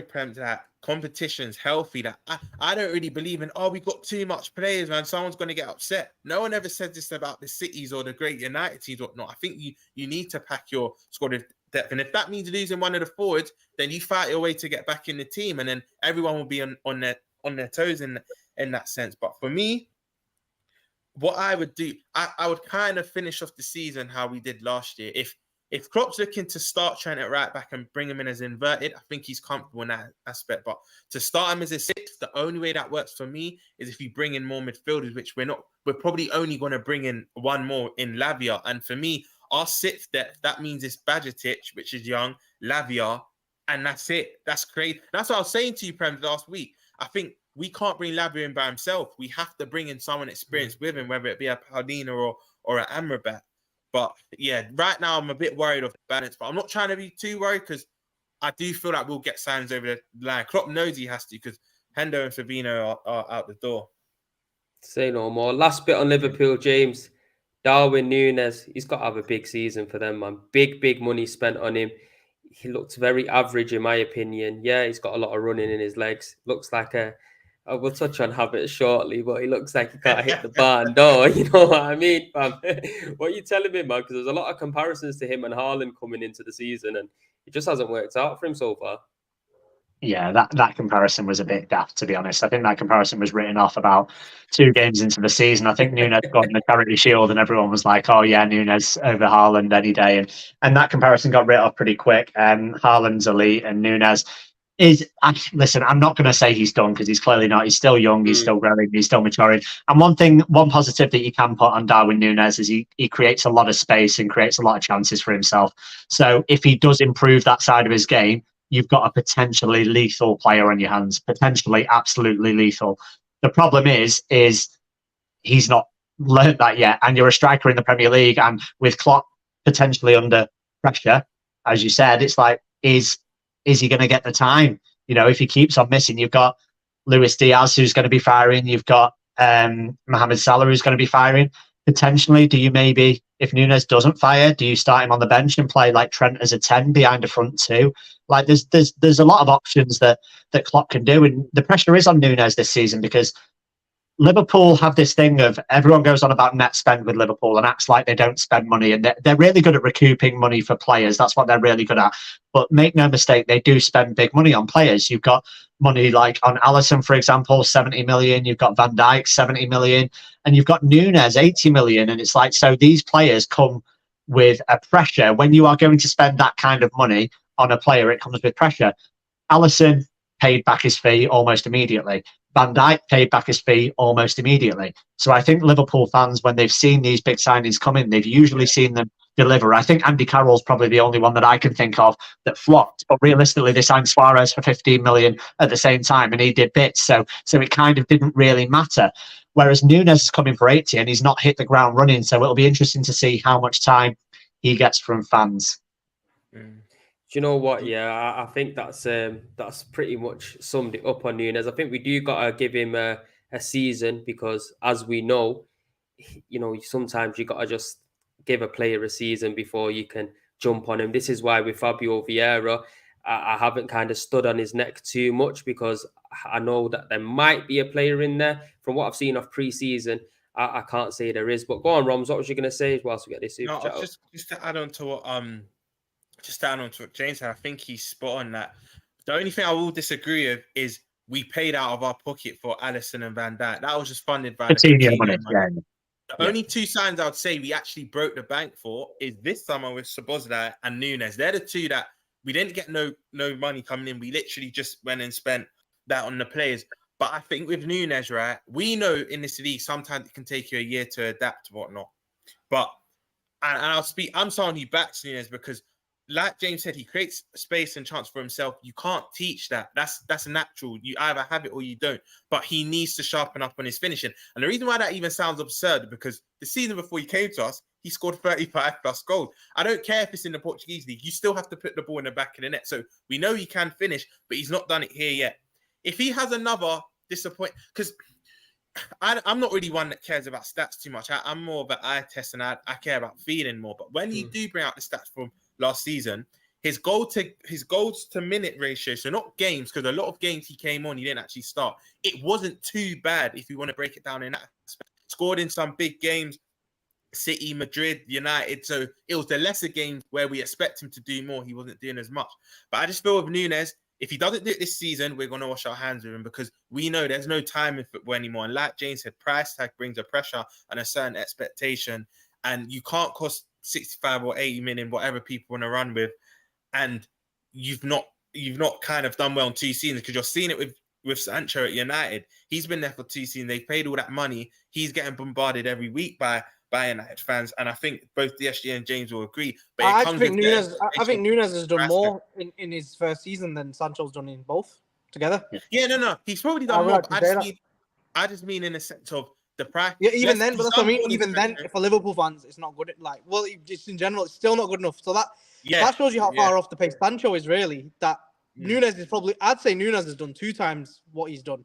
Prem, that competition's healthy. That I don't really believe in, we got too much players, man, someone's going to get upset. No one ever said this about the Cities or the great United teams or whatnot. I think you need to pack your squad of depth. And if that means losing one of the forwards, then you fight your way to get back in the team, and then everyone will be on their toes in that sense. But for me, what I would do, I would kind of finish off the season how we did last year. If Klopp's looking to start Trent at right back and bring him in as inverted, I think he's comfortable in that aspect. But to start him as a 6, the only way that works for me is if you bring in more midfielders, which we're not. We're probably only going to bring in one more in Lavia. And for me, our 6th depth, that means it's Bajcetic, which is young, Lavia, and that's it. That's crazy. That's what I was saying to you, Prem, last week. I think we can't bring Lavia in by himself. We have to bring in someone experienced with him, whether it be a Paulina or an Amrabat. But yeah, right now I'm a bit worried of the balance, but I'm not trying to be too worried because I do feel like we'll get signs over the line. Klopp knows he has to because Hendo and Fabinho are out the door. Say no more. Last bit on Liverpool, James. Darwin Nunez, he's got to have a big season for them, man. Big money spent on him. He looks very average in my opinion. Yeah, he's got a lot of running in his legs. Looks like we'll touch on habits shortly, but he looks like he can't hit the barn door. You know what I mean, fam? What are you telling me, man? Because there's a lot of comparisons to him and Haaland coming into the season, and it just hasn't worked out for him so far. Yeah, that comparison was a bit daft, to be honest. I think that comparison was written off about 2 games into the season. I think Nunez got in the Charity Shield and everyone was like, oh yeah, Nunez over Haaland any day. And that comparison got written off pretty quick. Haaland's elite and Nunez listen, I'm not going to say he's done because he's clearly not. He's still young, he's still growing, he's still maturing. And one positive that you can put on Darwin Nunez is he creates a lot of space and creates a lot of chances for himself. So if he does improve that side of his game, you've got a potentially lethal player on your hands, potentially absolutely lethal. The problem is he's not learned that yet. And you're a striker in the Premier League, and with Klopp potentially under pressure, as you said, it's like, is he going to get the time? You know, if he keeps on missing, you've got Luis Diaz who's going to be firing. You've got Mohamed Salah who's going to be firing. potentially, do you maybe, if Nunez doesn't fire, do you start him on the bench and play like Trent as a 10 behind a front two? Like there's a lot of options that Klopp can do, and the pressure is on Nunez this season because Liverpool have this thing of everyone goes on about net spend with Liverpool and acts like they don't spend money, and they're really good at recouping money for players. That's what they're really good at. But make no mistake, they do spend big money on players. You've got money like on Alisson, for example, 70 million. You've got Van Dijk, 70 million. And you've got Nunez, 80 million. And it's like, so these players come with a pressure. When you are going to spend that kind of money on a player, it comes with pressure. Alisson paid back his fee almost immediately. Van Dijk paid back his fee almost immediately. So I think Liverpool fans, when they've seen these big signings come in, they've usually seen them deliver. I think Andy Carroll's probably the only one that I can think of that flopped. But realistically, they signed Suarez for 15 million at the same time, and he did bits. So it kind of didn't really matter. Whereas Nunez is coming for 80 and he's not hit the ground running. So it'll be interesting to see how much time he gets from fans. Do you know what? Yeah, I think that's pretty much summed it up on Nunez. I think we do got to give him a season because, as we know, sometimes you got to just give a player a season before you can jump on him. This is why with Fabio Vieira, I haven't kind of stood on his neck too much because I know that there might be a player in there. From what I've seen of pre-season, I can't say there is. But go on, Roms, what was you going to say whilst we get this super chat? Just to add on to what James said, I think he's spot on that. The only thing I will disagree with is we paid out of our pocket for Alisson and Van Dijk. That was just funded by the Coutinho money. Yeah. The only two signs I would say we actually broke the bank for is this summer with Szoboszlai and Nunez. They're the two that we didn't get no money coming in. We literally just went and spent that on the players. But I think with Nunez, right, we know in this league sometimes it can take you a year to adapt and whatnot. But I'm someone who backs Nunez because, like James said, he creates space and chance for himself. You can't teach that. That's natural. You either have it or you don't. But he needs to sharpen up on his finishing. And the reason why that even sounds absurd, because the season before he came to us, he scored 35 plus goals. I don't care if it's in the Portuguese league. You still have to put the ball in the back of the net. So we know he can finish, but he's not done it here yet. If he has another disappointment, because I'm not really one that cares about stats too much. I'm more of an eye test and I care about feeling more. But when you do bring out the stats from last season, his goals to minute ratio, so not games, because a lot of games he came on, he didn't actually start. It wasn't too bad if you want to break it down in that aspect. Scored in some big games, City, Madrid, United. So it was the lesser games where we expect him to do more. He wasn't doing as much. But I just feel with Nunez, if he doesn't do it this season, we're going to wash our hands with him because we know there's no time in football anymore. And like James said, price tag brings a pressure and a certain expectation. And you can't cost 65 or 80 million, whatever people want to run with. And you've not kind of done well in 2 seasons because you're seeing it with Sancho at United. He's been there for 2 seasons. They've paid all that money. He's getting bombarded every week by United fans, and I think both DSG and James will agree. But I think Nunez has done more in his first season than Sancho's done in both together. Yeah, no, he's probably done more. I just mean in a sense of the price. Yeah, even then, but that's what I mean. Even then, for Liverpool fans, it's not good. Just in general, it's still not good enough. So that shows you how far off the pace Sancho is. Really, that Nunez is probably. I'd say Nunez has done 2 times what he's done.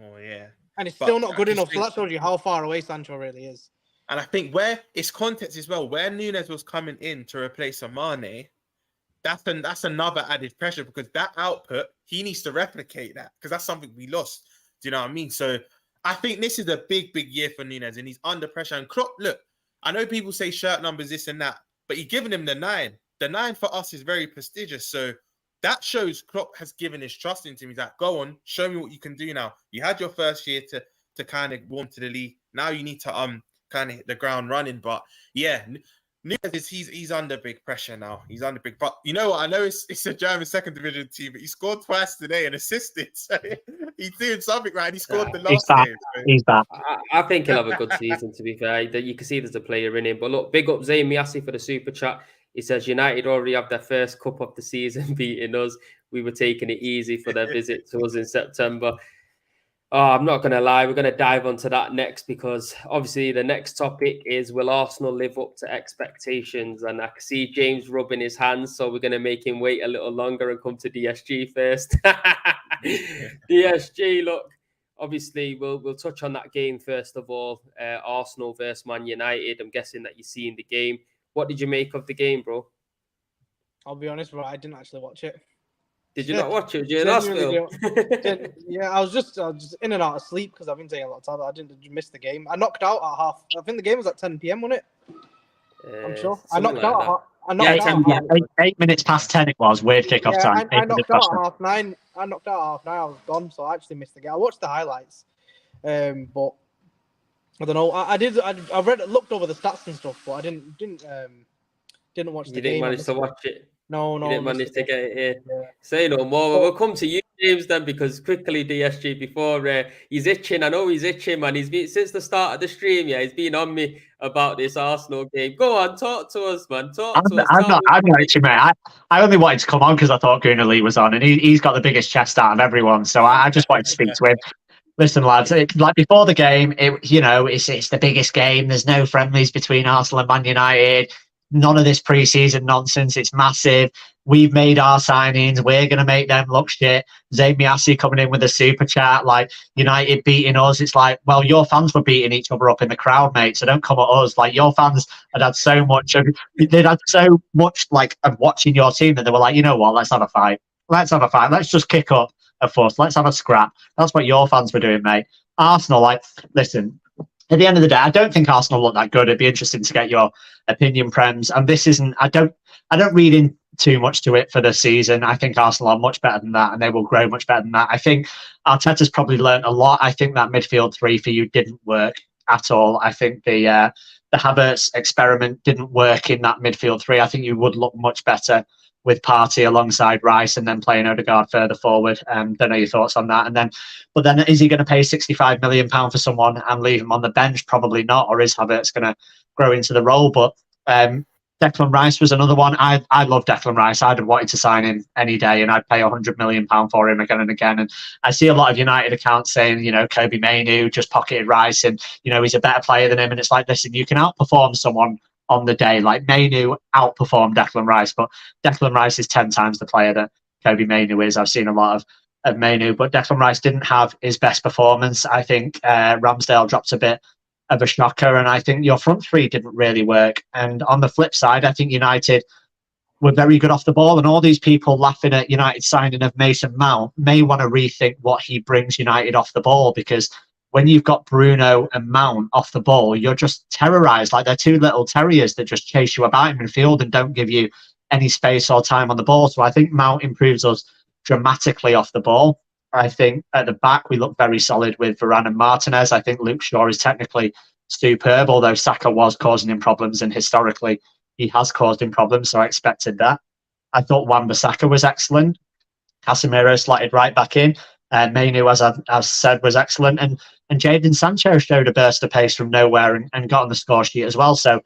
Oh yeah, and it's still not good enough. So that shows you how far away Sancho really is. And I think where it's context as well, where Nunez was coming in to replace Mane, that's another added pressure because that output, he needs to replicate that because that's something we lost. Do you know what I mean? So I think this is a big, big year for Nunez and he's under pressure. And Klopp, look, I know people say shirt numbers, this and that, but he's given him the 9. The 9 for us is very prestigious. So that shows Klopp has given his trust into him. He's like, go on, show me what you can do now. You had your first year to kind of warm to the league. Now you need to kind of hit the ground running. But yeah, Nunez, he's under big pressure now. He's under big, but you know what? I know it's a German second division team, but he scored twice today and assisted. So he's doing something right. He scored the last game. So. He's back. I think he'll have a good season, to be fair. You can see there's a player in him. But look, big up Zayn Miasi for the super chat. He says United already have their first cup of the season beating us. We were taking it easy for their visit to us in September. Oh, I'm not going to lie. We're going to dive onto that next because obviously the next topic is will Arsenal live up to expectations? And I can see James rubbing his hands, so we're going to make him wait a little longer and come to DSG first. DSG, look, obviously, we'll touch on that game first of all. Arsenal versus Man United. I'm guessing that you've seen the game. What did you make of the game, bro? I'll be honest, bro. I didn't actually watch it. Did you not watch it? Did you not, Phil? Yeah, I was just in and out of sleep because I've been taking a lot of time. I didn't miss the game. I knocked out at half. I think the game was at 10 p.m. wasn't it? I'm sure. I knocked out. I knocked out. 8 minutes past 10 it was. Weird kickoff time. I knocked out at half 9. I knocked out at half 9. I was gone, so I actually missed the game. I watched the highlights, but I don't know. I looked over the stats and stuff, but I didn't watch the game. You didn't manage to watch it. No. You didn't manage to get it here. Yeah. Say no more. We'll come to you, James, then, because quickly, DSG, before he's itching. I know he's itching, man. He's been since the start of the stream. Yeah, he's been on me about this Arsenal game. Go on, talk to us, man. Talk to us. I'm not itching, mate. I only wanted to come on because I thought Gunnar Lee was on, and he's got the biggest chest out of everyone. So I just wanted to speak to him. Listen, lads, like before the game, it's the biggest game. There's no friendlies between Arsenal and Man United. None of this pre-season nonsense. It's massive. We've made our signings. We're going to make them look shit. Zaid Miassi coming in with a super chat, like United beating us. It's like, well, your fans were beating each other up in the crowd, mate. So don't come at us. Like your fans had so much. They'd had so much like of watching your team that they were like, you know what? Let's have a fight. Let's just kick up a fuss. Let's have a scrap. That's what your fans were doing, mate. Arsenal, like, listen. At the end of the day, I don't think Arsenal look that good. It'd be interesting to get your opinion, Prems. And this isn't. I don't read in too much to it for the season. I think Arsenal are much better than that, and they will grow much better than that. I think Arteta's probably learned a lot. I think that midfield three for you didn't work at all. I think the Havertz experiment didn't work in that midfield three. I think you would look much better with Partey alongside Rice and then playing Odegaard further forward. Don't know your thoughts on that. But then is he going to pay £65 million for someone and leave him on the bench? Probably not. Or is Havertz going to grow into the role? But Declan Rice was another one. I love Declan Rice. I'd have wanted to sign him any day, and I'd pay £100 million for him again and again. And I see a lot of United accounts saying, Kobe Mainoo just pocketed Rice and, he's a better player than him. And it's like, listen, you can outperform someone on the day. Like Mainoo outperformed Declan Rice, but Declan Rice is 10 times the player that Kobe Mainoo is. I've seen a lot of Mainoo, but Declan Rice didn't have his best performance. I think Ramsdale dropped a bit of a shocker, and I think your front three didn't really work. And on the flip side, I think United were very good off the ball, and all these people laughing at United signing of Mason Mount may want to rethink what he brings United off the ball, because when you've got Bruno and Mount off the ball, you're just terrorised. Like they're two little terriers that just chase you about in midfield and don't give you any space or time on the ball. So I think Mount improves us dramatically off the ball. I think at the back, we look very solid with Varane and Martinez. I think Luke Shaw is technically superb, although Saka was causing him problems, and historically he has caused him problems. So I expected that. I thought Wan-Bissaka was excellent. Casemiro slotted right back in. Mainoo, as I've said, was excellent. And Jadon Sancho showed a burst of pace from nowhere and got on the score sheet as well. So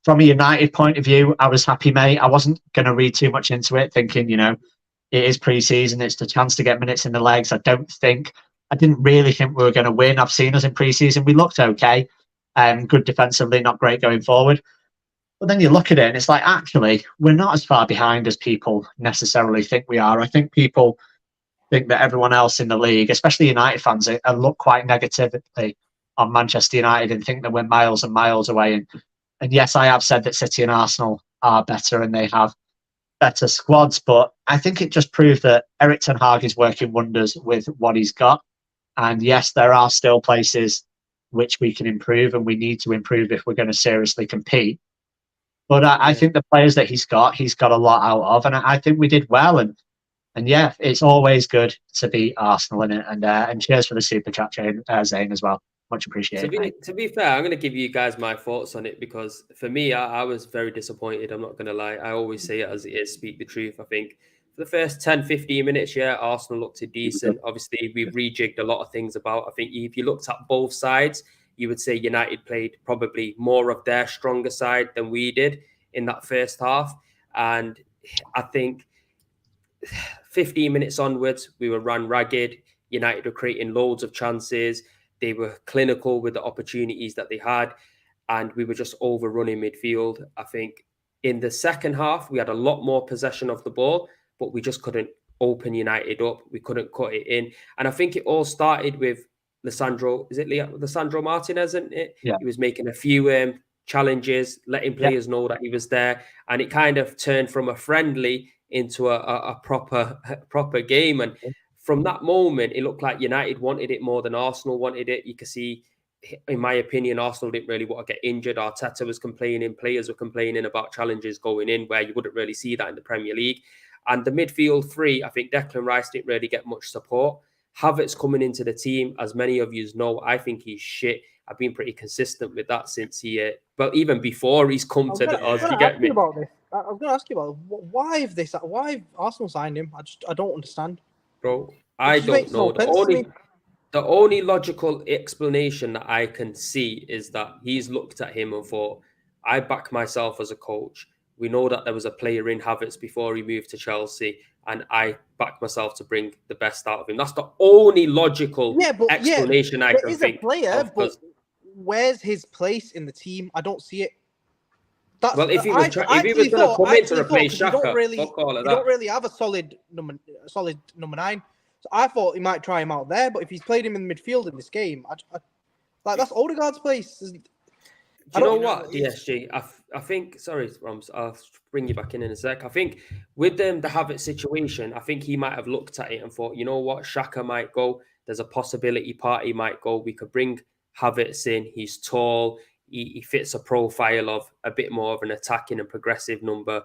from a United point of view, I was happy, mate. I wasn't going to read too much into it, thinking, it is pre-season. It's the chance to get minutes in the legs. I didn't really think we were going to win. I've seen us in pre-season. We looked okay. Good defensively, not great going forward. But then you look at it and it's like, actually, we're not as far behind as people necessarily think we are. I think people think that everyone else in the league, especially United fans, look quite negatively on Manchester United and think that we're miles and miles away. And yes, I have said that City and Arsenal are better and they have better squads, but I think it just proved that Erik ten Hag is working wonders with what he's got. And yes, there are still places which we can improve, and we need to improve if we're going to seriously compete. But I think the players that he's got a lot out of, and I think we did well. And yeah, it's always good to beat Arsenal in it. And cheers for the super chat, Zane, as well. Much appreciated. To be fair, I'm going to give you guys my thoughts on it, because for me, I was very disappointed. I'm not going to lie. I always say it as it is, speak the truth. I think for the first 10, 15 minutes, Arsenal looked decent. Obviously, we've rejigged a lot of things about. I think if you looked at both sides, you would say United played probably more of their stronger side than we did in that first half. And I think 15 minutes onwards, we were run ragged. United were creating loads of chances. They were clinical with the opportunities that they had, and we were just overrunning midfield. I think in the second half, we had a lot more possession of the ball, but we just couldn't open United up. We couldn't cut it in. And I think it all started with Lisandro Martinez, isn't it? Yeah. He was making a few challenges, letting players know that he was there, and it kind of turned from a friendly into a proper game. And from that moment, it looked like United wanted it more than Arsenal wanted it. You could see, in my opinion, Arsenal didn't really want to get injured. Arteta was complaining, players were complaining about challenges going in where you wouldn't really see that in the Premier League. And the midfield three, I think Declan Rice didn't really get much support. Havertz coming into the team, as many of you know, I think he's shit. I've been pretty consistent with that since but even before he's come to us, you get me. I was going to ask you about why have Arsenal signed him? I don't understand. Bro, I don't know. The only logical explanation that I can see is that he's looked at him and thought, I back myself as a coach. We know that there was a player in Havertz before he moved to Chelsea, and I back myself to bring the best out of him. That's the only logical explanation I can think of. But where's his place in the team? I don't see it. If he was going to come in to replace Xhaka, you don't really have a solid number 9. So I thought he might try him out there, but if he's played him in the midfield in this game, that's Odegaard's place. Do you know what, DSG? I think, sorry, Roms, I'll bring you back in a sec. I think with the Havertz situation, I think he might have looked at it and thought, you know what, Xhaka might go. There's a possibility Partey might go. We could bring Havertz in. He's tall. He fits a profile of a bit more of an attacking and progressive number.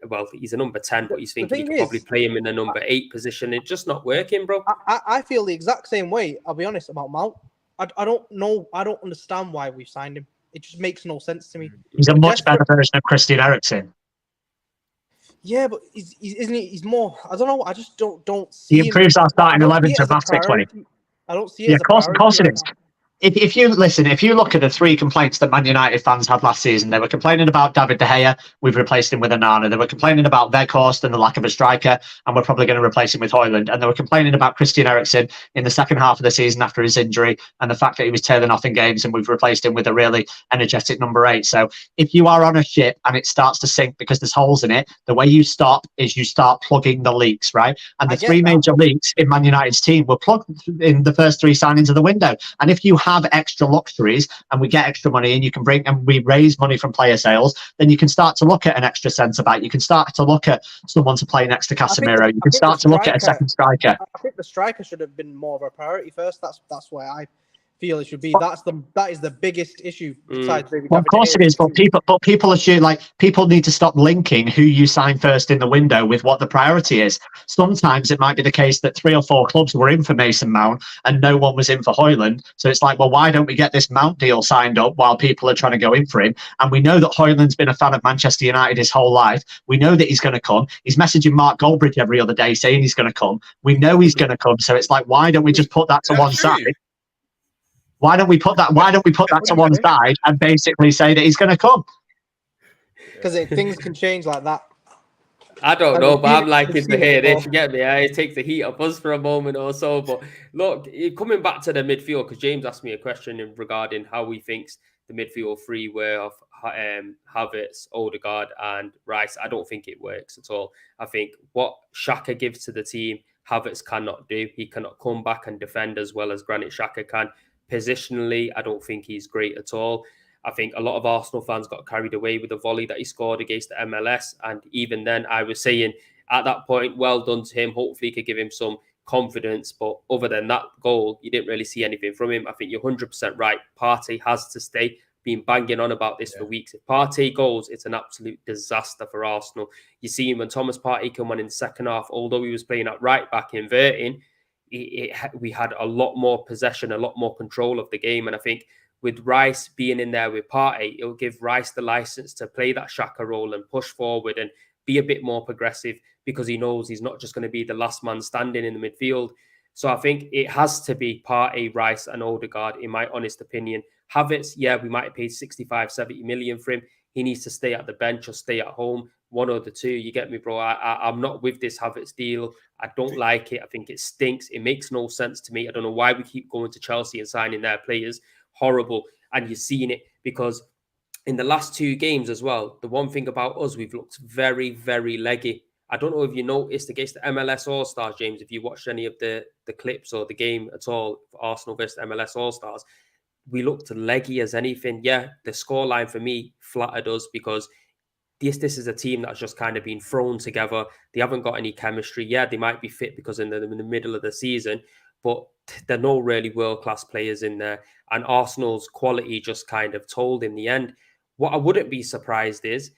Well, he's a number 10, but he's thinking he could probably play him in the number 8 position. It's just not working, bro. I feel the exact same way, I'll be honest, about Mount. I don't know. I don't understand why we've signed him. It just makes no sense to me. He's a much better version of Christian Eriksen. Yeah, but isn't he? He's more. I don't know. I just don't see. He improves our starting 11 dramatically. I don't see it. Yeah, of course it is. If you look at the 3 complaints that Man United fans had last season, they were complaining about David De Gea, we've replaced him with Onana. They were complaining about Weghorst and the lack of a striker, and we're probably going to replace him with Højlund. And they were complaining about Christian Eriksen in the second half of the season after his injury, and the fact that he was tailing off in games, and we've replaced him with a really energetic number 8. So if you are on a ship and it starts to sink because there's holes in it, the way you stop is you start plugging the leaks, right? And the 3 major leaks in Man United's team were plugged in the first 3 signings of the window. And if you have extra luxuries and we get extra money and you can we raise money from player sales, then you can start to look at an extra centre back. You can start to look at someone to play next to Casemiro. You can start to look at a second striker. I think the striker should have been more of a priority first. That's where I feel it should be. That is the biggest issue. Besides well, of course it is, but people assume people need to stop linking who you sign first in the window with what the priority is. Sometimes it might be the case that 3 or 4 clubs were in for Mason Mount and no one was in for Højlund. So it's like, well, why don't we get this Mount deal signed up while people are trying to go in for him? And we know that Højlund's been a fan of Manchester United his whole life. We know that he's going to come. He's messaging Mark Goldbridge every other day saying he's going to come. We know he's going to come. So it's like, why don't we just put that to one side? Why don't we put that to one side and basically say that he's going to come? Because things can change like that. I don't know, but I'm liking to hear this. You get me? It takes the heat off us for a moment or so. But look, coming back to the midfield, because James asked me a question regarding how he thinks the midfield 3 were of Havertz, Odegaard, and Rice. I don't think it works at all. I think what Xhaka gives to the team, Havertz cannot do. He cannot come back and defend as well as Granit Xhaka can. Positionally, I don't think he's great at all. I think a lot of Arsenal fans got carried away with the volley that he scored against the MLS. And even then, I was saying at that point, well done to him. Hopefully, he could give him some confidence. But other than that goal, you didn't really see anything from him. I think you're 100% right. Partey has to stay. Been banging on about this for weeks. If Partey goes, it's an absolute disaster for Arsenal. You see him when Thomas Partey came on in the second half, although he was playing at right back inverting, we had a lot more possession, a lot more control of the game. And I think with Rice being in there with Partey, it'll give Rice the license to play that Xhaka role and push forward and be a bit more progressive, because he knows he's not just going to be the last man standing in the midfield. So I think it has to be Partey, Rice and Odegaard, in my honest opinion. Havertz, we might have paid 65, 70 million for him. He needs to stay at the bench or stay at home. One or the two, you get me, bro. I'm not with this Havertz deal. I don't like it. I think it stinks. It makes no sense to me. I don't know why we keep going to Chelsea and signing their players. Horrible. And you're seeing it because in the last 2 games as well, the one thing about us, we've looked very, very leggy. I don't know if you noticed against the MLS All-Stars, James, if you watched any of the clips or the game at all, for Arsenal versus MLS All-Stars, we looked leggy as anything. Yeah, the scoreline for me flattered us because this is a team that's just kind of been thrown together. They haven't got any chemistry. Yeah, they might be fit because in the middle of the season, but there are no really world-class players in there. And Arsenal's quality just kind of told in the end. What I wouldn't be surprised is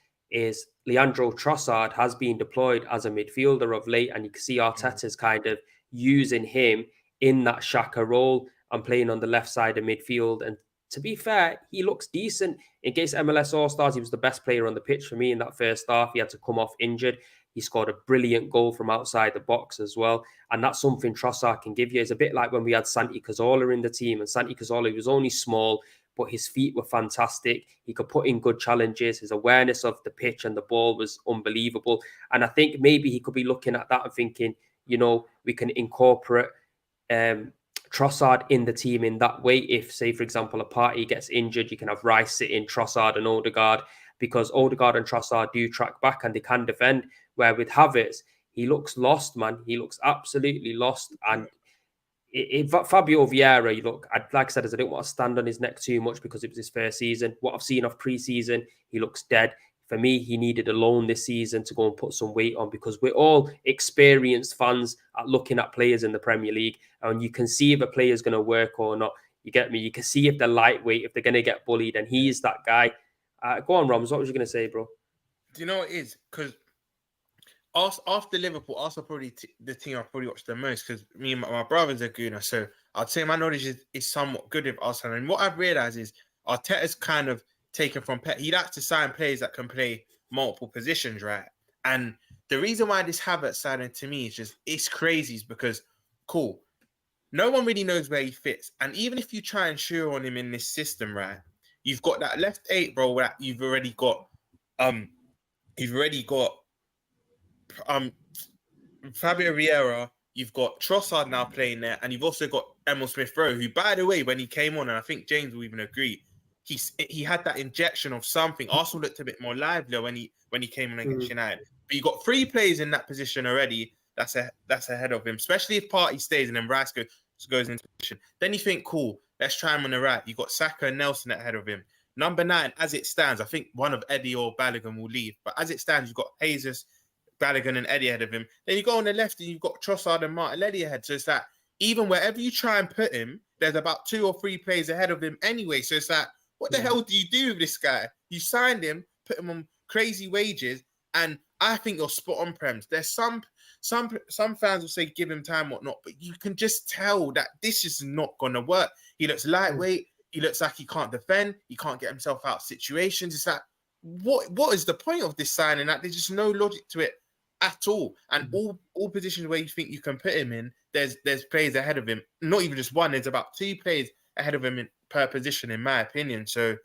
Leandro Trossard has been deployed as a midfielder of late, and you can see Arteta's kind of using him in that Xhaka role and playing on the left side of midfield. And to be fair, he looks decent. Against MLS All-Stars, he was the best player on the pitch for me in that first half. He had to come off injured. He scored a brilliant goal from outside the box as well. And that's something Trossard can give you. It's a bit like when we had Santi Cazorla in the team. And Santi Cazorla was only small, but his feet were fantastic. He could put in good challenges. His awareness of the pitch and the ball was unbelievable. And I think maybe he could be looking at that and thinking, we can incorporate Trossard in the team in that way. If, say, for example, a party gets injured, you can have Rice sitting Trossard and Odegaard, because Odegaard and Trossard do track back and they can defend. Where with Havertz, he looks lost, man. He looks absolutely lost. And Fabio Vieira, like I said, I don't want to stand on his neck too much because it was his first season. What I've seen of pre-season, he looks dead. For me, he needed a loan this season to go and put some weight on, because we're all experienced fans at looking at players in the Premier League, and you can see if a player is going to work or not. You get me? You can see if they're lightweight, if they're going to get bullied, and he is that guy. Go on, Roms. What was you going to say, bro? Do you know what it is? Because after Liverpool, Arsenal probably the team I probably watched the most, because me and my brother's a Gooner, so I'd say my knowledge is somewhat good with Arsenal. And what I've realised is Arteta's kind of taken from Pep. He likes to sign players that can play multiple positions, right? And the reason why this Havertz signing to me is just, it's crazy, is because, cool, no one really knows where he fits. And even if you try and shoe on him in this system, right, you've got that left 8, bro, that you've already got Fabio Vieira, you've got Trossard now playing there, and you've also got Emil Smith-Rowe, who, by the way, when he came on, and I think James will even agree, he had that injection of something. Arsenal looked a bit more lively when he came on against United. But you got 3 players in that position already. That's ahead of him, especially if Partey stays and then Rice goes into position. Then you think, cool, let's try him on the right. You got Saka and Nelson ahead of him. Number 9, as it stands, I think one of Eddie or Balogun will leave. But as it stands, you've got Jesus, Balogun and Eddie ahead of him. Then you go on the left and you've got Trossard and Martinelli ahead. So it's that even wherever you try and put him, there's about 2 or 3 players ahead of him anyway. So it's that, what the hell do you do with this guy? You signed him, put him on crazy wages, and I think you're spot on, Prems. There's some fans will say give him time, whatnot, but you can just tell that this is not going to work. He looks lightweight. He looks like he can't defend. He can't get himself out of situations. It's like, what is the point of this signing? That there's just no logic to it at all. And all positions where you think you can put him in, there's players ahead of him. Not even just one. There's about 2 players ahead of him per position, in my opinion. So,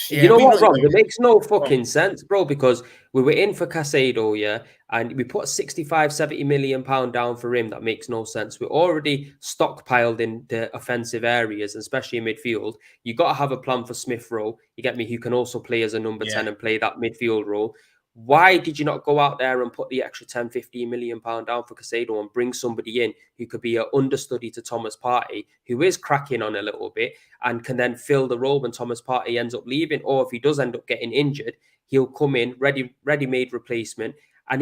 you know what, Rob? It makes no fucking sense, bro, because we were in for Casado, yeah, and we put 65-70 million pound down for him. That makes no sense. We're already stockpiled in the offensive areas, especially in midfield. You got to have a plan for Smith-Rowe, you get me, who can also play as a number 10 and play that midfield role. Why did you not go out there and put the extra 10-15 million pound down for Casado and bring somebody in who could be an understudy to Thomas Partey, who is cracking on a little bit and can then fill the role when Thomas Partey ends up leaving? Or if he does end up getting injured, he'll come in ready-made replacement. And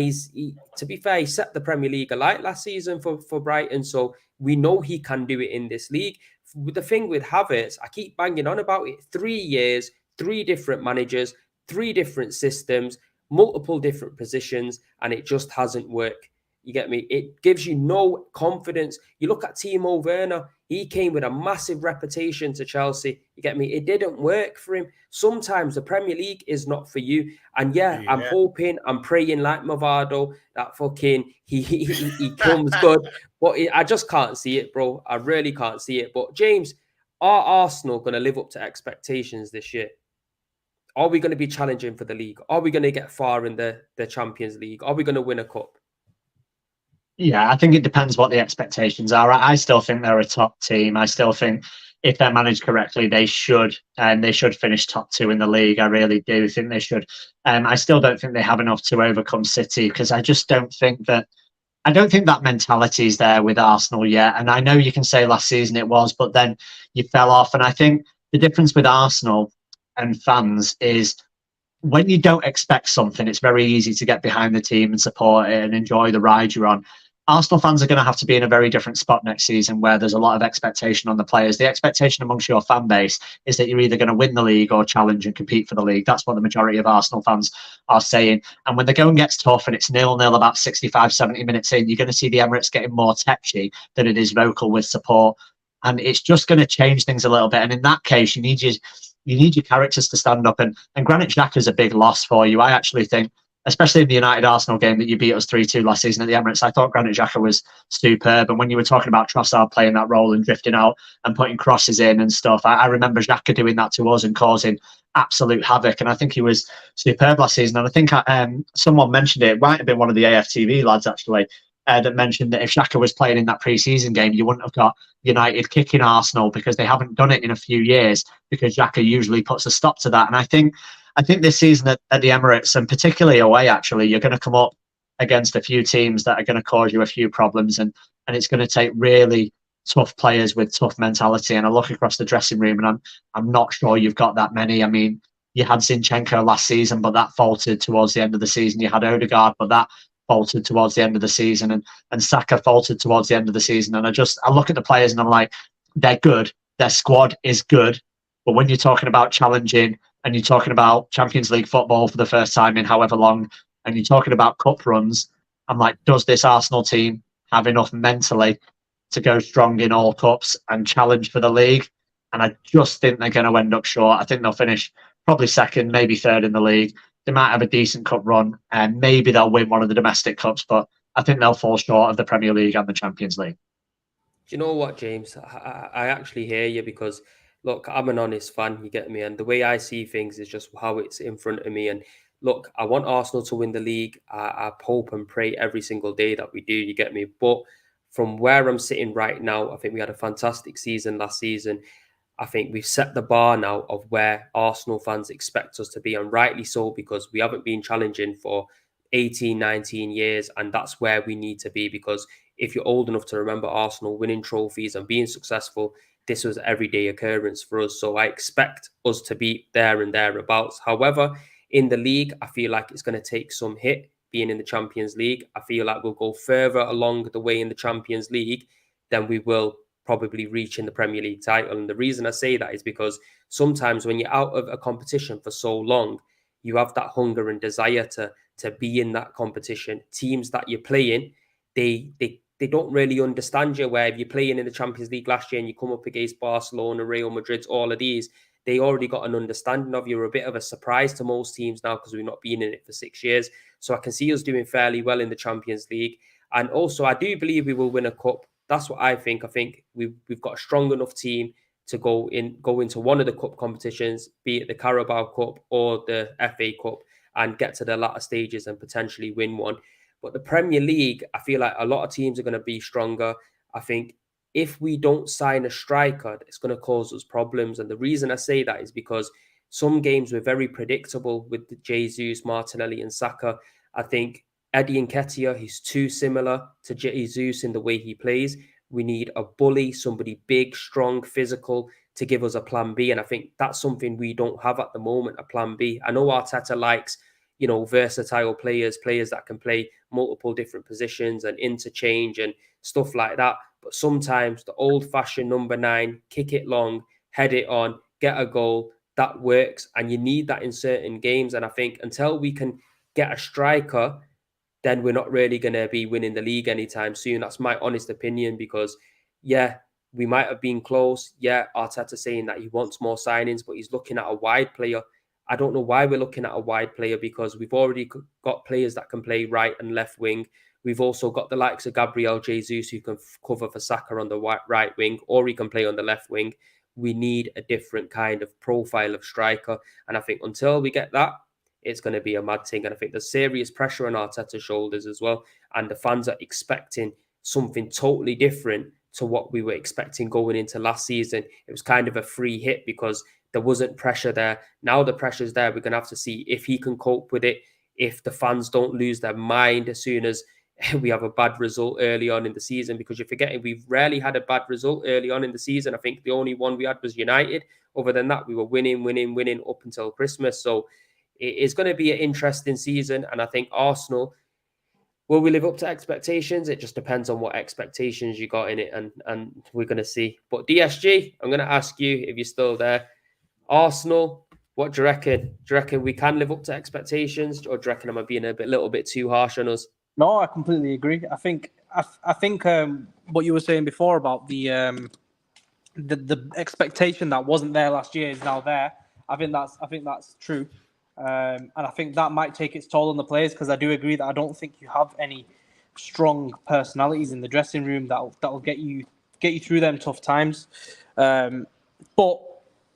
to be fair, he set the Premier League alight last season for Brighton, so we know he can do it in this league. The thing with Havertz, I keep banging on about it. 3 years, 3 different managers, 3 different systems, multiple different positions, and it just hasn't worked. You get me? It gives you no confidence. You look at Timo Werner. He came with a massive reputation to Chelsea. You get me? It didn't work for him. Sometimes the Premier League is not for you. And I'm hoping, I'm praying like Movado that fucking he comes good. But I just can't see it, bro. I really can't see it. But James, are Arsenal going to live up to expectations this year? Are we going to be challenging for the league? Are we going to get far in the Champions League? Are we going to win a cup? Yeah, I think it depends what the expectations are. I still think they're a top team. I still think if they're managed correctly, they should finish top 2 in the league. I really do think they should. I still don't think they have enough to overcome City, because I just don't think that mentality is there with Arsenal yet. And I know you can say last season it was, but then you fell off. And I think the difference with Arsenal and fans is, when you don't expect something, it's very easy to get behind the team and support it and enjoy the ride you're on. Arsenal fans are going to have to be in a very different spot next season, where there's a lot of expectation on the players. The expectation amongst your fan base is that you're either going to win the league or challenge and compete for the league. That's what the majority of Arsenal fans are saying. And when the going gets tough and it's 0-0 about 65, 70 minutes in, you're going to see the Emirates getting more tetchy than it is vocal with support. And it's just going to change things a little bit. And in that case, you need your characters to stand up. And Granit Xhaka is a big loss for you. I actually think, especially in the United-Arsenal game that you beat us 3-2 last season at the Emirates, I thought Granit Xhaka was superb. And when you were talking about Trossard playing that role and drifting out and putting crosses in and stuff, I remember Xhaka doing that to us and causing absolute havoc. And I think he was superb last season. And I think someone mentioned it might have been one of the AFTV lads, actually, that mentioned that if Xhaka was playing in that pre-season game, you wouldn't have got United kicking Arsenal, because they haven't done it in a few years, because Xhaka usually puts a stop to that. And I think this season at the Emirates, and particularly away, actually, you're going to come up against a few teams that are going to cause you a few problems, and it's going to take really tough players with tough mentality. And I look across the dressing room, and I'm not sure you've got that many. I mean, you had Zinchenko last season, but that faltered towards the end of the season. You had Odegaard, but that faltered towards the end of the season, and Saka faltered towards the end of the season. And I look at the players and I'm like, they're good. Their squad is good. But when you're talking about challenging, and you're talking about Champions League football for the first time in however long, and you're talking about cup runs, I'm like, does this Arsenal team have enough mentally to go strong in all cups and challenge for the league? And I just think they're going to end up short. I think they'll finish probably second, maybe third in the league. They might have a decent cup run, and maybe they'll win one of the domestic cups, but I think they'll fall short of the Premier League and the Champions League. Do you know what, James? I actually hear you, because look, I'm an honest fan, you get me? And the way I see things is just how it's in front of me. And look, I want Arsenal to win the league. I hope and pray every single day that we do, you get me? But from where I'm sitting right now, I think we had a fantastic season last season. I think we've set the bar now of where Arsenal fans expect us to be, and rightly so, because we haven't been challenging for 18, 19 years, and that's where we need to be. Because if you're old enough to remember Arsenal winning trophies and being successful, this was an everyday occurrence for us. So I expect us to be there and thereabouts. However, in the league, I feel like it's going to take some hit being in the Champions League. I feel like we'll go further along the way in the Champions League than we will probably reaching the Premier League title. And the reason I say that is because sometimes when you're out of a competition for so long, you have that hunger and desire to be in that competition. Teams that you're playing, they don't really understand you. Where if you're playing in the Champions League last year and you come up against Barcelona, Real Madrid, all of these, they already got an understanding of you. You're a bit of a surprise to most teams now, because we've not been in it for 6 years. So I can see us doing fairly well in the Champions League. And also, I do believe we will win a cup. That's what I think. I think we've got a strong enough team to go into one of the cup competitions, be it the Carabao Cup or the FA Cup, and get to the latter stages and potentially win one. But the Premier League, I feel like a lot of teams are going to be stronger. I think if we don't sign a striker, it's going to cause us problems. And the reason I say that is because some games were very predictable with Jesus, Martinelli and Saka. I think Eddie Nketiah, he's too similar to Jesus in the way he plays. We need a bully, somebody big, strong, physical to give us a plan B. And I think that's something we don't have at the moment, a plan B. I know Arteta likes, versatile players that can play multiple different positions and interchange and stuff like that. But sometimes the old-fashioned number 9, kick it long, head it on, get a goal, that works. And you need that in certain games. And I think until we can get a striker, then we're not really going to be winning the league anytime soon. That's my honest opinion, because, we might have been close. Arteta saying that he wants more signings, but he's looking at a wide player. I don't know why we're looking at a wide player, because we've already got players that can play right and left wing. We've also got the likes of Gabriel Jesus, who can cover for Saka on the right wing, or he can play on the left wing. We need a different kind of profile of striker. And I think until we get that, it's going to be a mad thing. And I think there's serious pressure on Arteta's shoulders as well. And the fans are expecting something totally different to what we were expecting going into last season. It was kind of a free hit because there wasn't pressure there. Now the pressure's there. We're going to have to see if he can cope with it, if the fans don't lose their mind as soon as we have a bad result early on in the season, because you're forgetting we've rarely had a bad result early on in the season. I think the only one we had was United. Other than that, we were winning up until Christmas. So it is going to be an interesting season. And I think Arsenal, will we live up to expectations? It just depends on what expectations you got in it, and we're going to see. But DSG, I'm going to ask you, if you're still there, Arsenal, what do you reckon? Do you reckon we can live up to expectations, or do you reckon I'm being a little bit too harsh on us? No, I completely agree. I think what you were saying before about the expectation that wasn't there last year is now there. I think that's true, and I think that might take its toll on the players, because I do agree that I don't think you have any strong personalities in the dressing room that'll get you through them tough times. But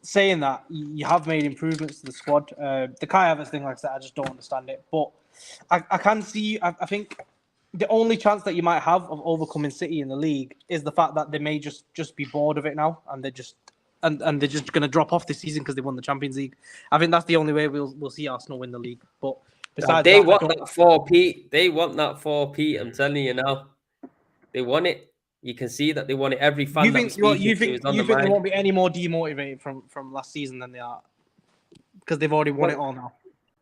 saying that, you have made improvements to the squad. The Kai Havertz thing, like I said, I just don't understand it. But I can see, I think the only chance that you might have of overcoming City in the league is the fact that they may just be bored of it now, and they're just going to drop off this season because they won the Champions League. I think that's the only way we'll see Arsenal win the league. But besides they want that 4P. They want that 4P. I'm telling you now, they want it. You can see that they want it. Every fan. You think there won't be any more demotivated from last season than they are, because they've already won it all now.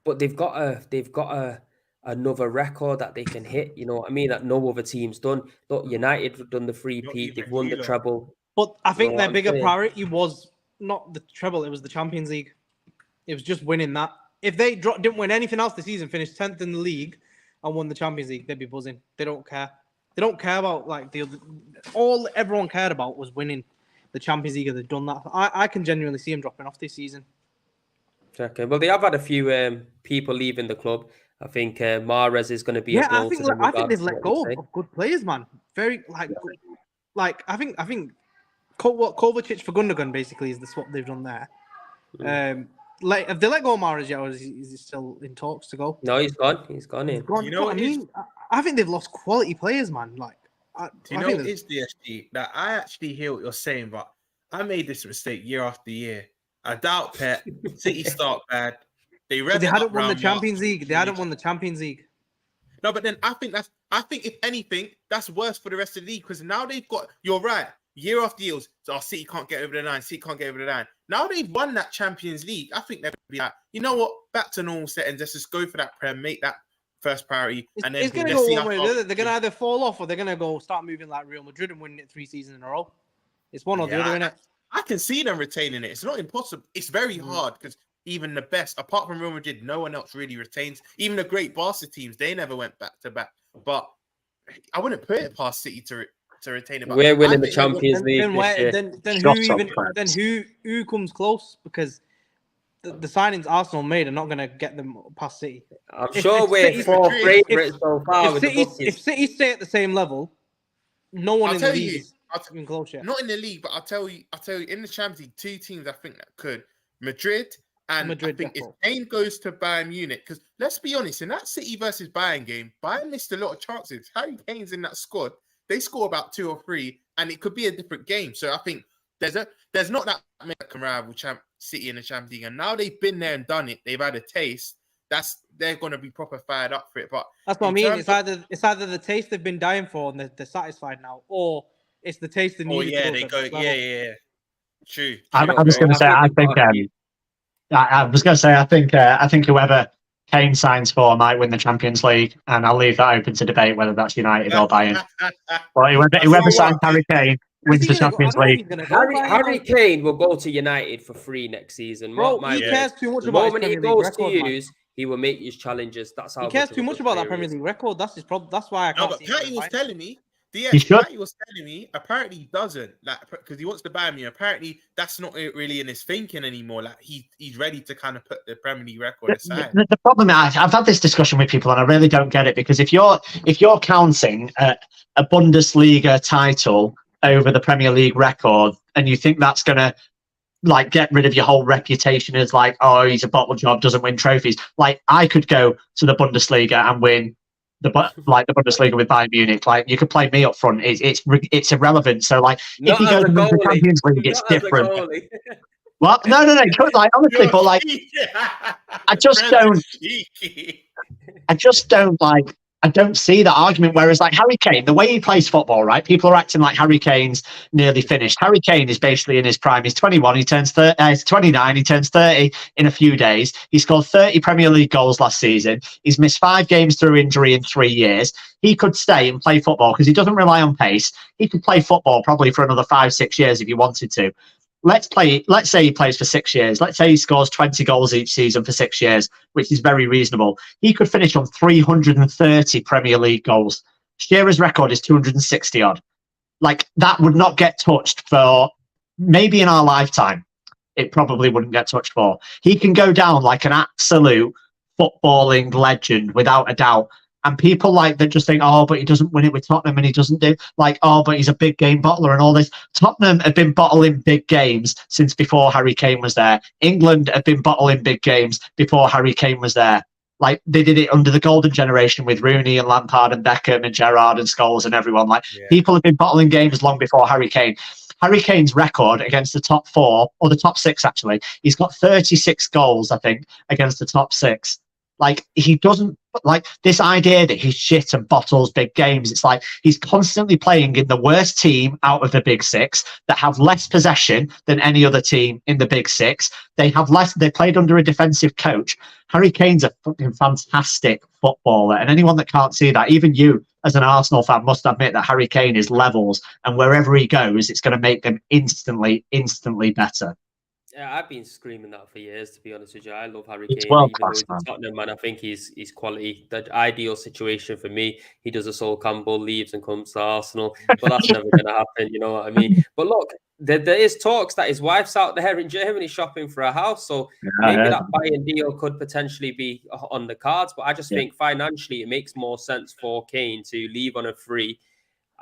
But they've got another record that they can hit. You know what I mean? That no other team's done. Look, United have done the 3P. They've won the treble. But I think their bigger priority was not the treble; it was the Champions League. It was just winning that. If they didn't win anything else this season, finished 10th in the league, and won the Champions League, they'd be buzzing. They don't care. They don't care about like all everyone cared about was winning the Champions League, and they've done that. I can genuinely see them dropping off this season. Okay. Well, they have had a few people leaving the club. I think Mahrez is going to be a blow to them. I think they've let go of good players, man. Very like I think Kovacic for Gundogan basically is the swap they've done there. Have they let go of Mahrez yet, or is he still in talks to go? No, he's gone. He's gone in. You know what I mean? I think they've lost quality players, man. Like, do you know what is DSG? That I actually hear what you're saying, but I made this mistake year after year. I doubt Pep. City start bad. They hadn't won the Champions League. They hadn't won the Champions League. No, but then I think if anything, that's worse for the rest of the league, because now they've got. You're right. Year after year, so City can't get over the line. City can't get over the line. Now they've won that Champions League. I think they'll be like, you know what? Back to normal settings. Let's just go for that Prem, make that first priority, and then it's going to go one way or the other. They're going to either fall off, or they're going to go start moving like Real Madrid and winning it 3 seasons in a row. It's one or the other, innit? I can see them retaining it. It's not impossible. It's very hard, because even the best, apart from Real Madrid, no one else really retains. Even the great Barca teams, they never went back to back. But I wouldn't put it past City to retain it. We're winning the Champions League then who comes close? Because the signings Arsenal made are not going to get them past City. I'm sure we're 4th favourites so far. If City stay at the same level, no one in the league is even close yet. Not in the league, but I'll tell you, in the Champions League, 2 teams I think that could. Madrid, and I think if Kane goes to Bayern Munich, because let's be honest, in that City versus Bayern game, Bayern missed a lot of chances. Harry Kane's in that squad. They score about 2 or 3, and it could be a different game. So I think there's not that many that can rival City in the Champions League, and now they've been there and done it. They've had a taste. They're going to be proper fired up for it. But that's what I mean. It's either the taste they've been dying for and they're satisfied now, or it's the taste they need. Oh yeah, they go. Yeah. True. I was going to say. I think whoever Kane signs for might win the Champions League, and I'll leave that open to debate whether that's United or Bayern. But whoever signs Harry Kane wins the Champions League. Harry Kane will go to United for free next season. Bro, he cares too much about his Premier League record. He will make his challenges. That's how he cares too much about that Premier League record. That's his problem. That's why I can't. No, but Patty was telling me. He was telling me apparently he doesn't, like, because he wants to buy me. Apparently that's not really in his thinking anymore. Like he's ready to kind of put the Premier League record aside. The problem is, I've had this discussion with people, and I really don't get it, because if you're counting a Bundesliga title over the Premier League record, and you think that's gonna like get rid of your whole reputation as like, oh, he's a bottle job, doesn't win trophies. Like, I could go to the Bundesliga and win the Bundesliga with Bayern Munich. Like, you could play me up front. It's irrelevant. So, like, if he goes into the Champions League, it's different. Well, no, like, honestly, but like, I just don't see that argument. Whereas, like, Harry Kane, the way he plays football, right? People are acting like Harry Kane's nearly finished. Harry Kane is basically in his prime. He's 21. He turns 29. He turns 30 in a few days. He scored 30 Premier League goals last season. He's missed 5 games through injury in 3 years. He could stay and play football because he doesn't rely on pace. He could play football probably for another 5-6 years if he wanted to. Let's say he plays for 6 years. Let's say he scores 20 goals each season for 6 years, which is very reasonable. He could finish on 330 Premier League goals. Shearer's record is 260 odd. Like, that would not get touched for maybe in our lifetime. It probably wouldn't get touched for. He can go down like an absolute footballing legend without a doubt. And people like that just think, oh, but he doesn't win it with Tottenham and he doesn't do, like, oh, but he's a big game bottler and all this. Tottenham have been bottling big games since before Harry Kane was there. England have been bottling big games before Harry Kane was there. Like, they did it under the golden generation with Rooney and Lampard and Beckham and Gerrard and Scholes and everyone. Like, people have been bottling games long before Harry Kane. Harry Kane's record against the top 4, or the top 6 actually, he's got 36 goals, I think, against the top 6. Like, he doesn't, like, this idea that he's shit and bottles big games. It's like he's constantly playing in the worst team out of the big 6 that have less possession than any other team in the big 6. They played under a defensive coach. Harry Kane's a fucking fantastic footballer. And anyone that can't see that, even you as an Arsenal fan, must admit that Harry Kane is levels. And wherever he goes, it's going to make them instantly better. Yeah, I've been screaming that for years, to be honest with you. I love Harry Kane, even though he's a Tottenham man. I think he's quality. The ideal situation for me, he does a Sol Campbell, leaves and comes to Arsenal. But that's never going to happen, you know what I mean? But look, there is talks that his wife's out there in Germany shopping for a house. So maybe that Bayern deal could potentially be on the cards. But I just think financially, it makes more sense for Kane to leave on a free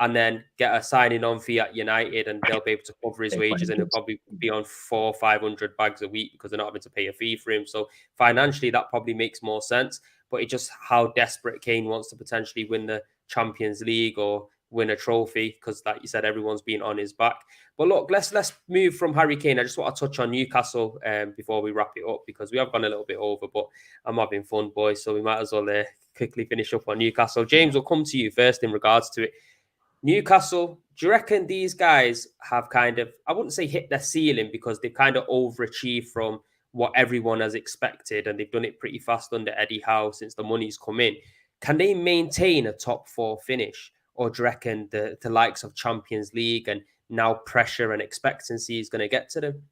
and then get a signing on fee at United, and they'll be able to cover his wages, and he'll probably be on 400 or 500 bags a week because they're not having to pay a fee for him. So financially, that probably makes more sense. But it's just how desperate Kane wants to potentially win the Champions League or win a trophy, because, like you said, everyone's been on his back. But look, let's move from Harry Kane. I just want to touch on Newcastle before we wrap it up, because we have gone a little bit over, but I'm having fun, boys, so we might as well quickly finish up on Newcastle. James, we'll come to you first in regards to it. Newcastle, do you reckon these guys have kind of, I wouldn't say hit their ceiling, because they've kind of overachieved from what everyone has expected, and they've done it pretty fast under Eddie Howe since the money's come in? Can they maintain a top 4 finish? Or do you reckon the likes of Champions League and now pressure and expectancy is going to get to them?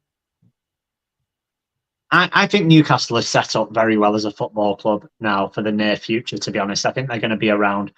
I think Newcastle is set up very well as a football club now for the near future, to be honest. I think they're going to be around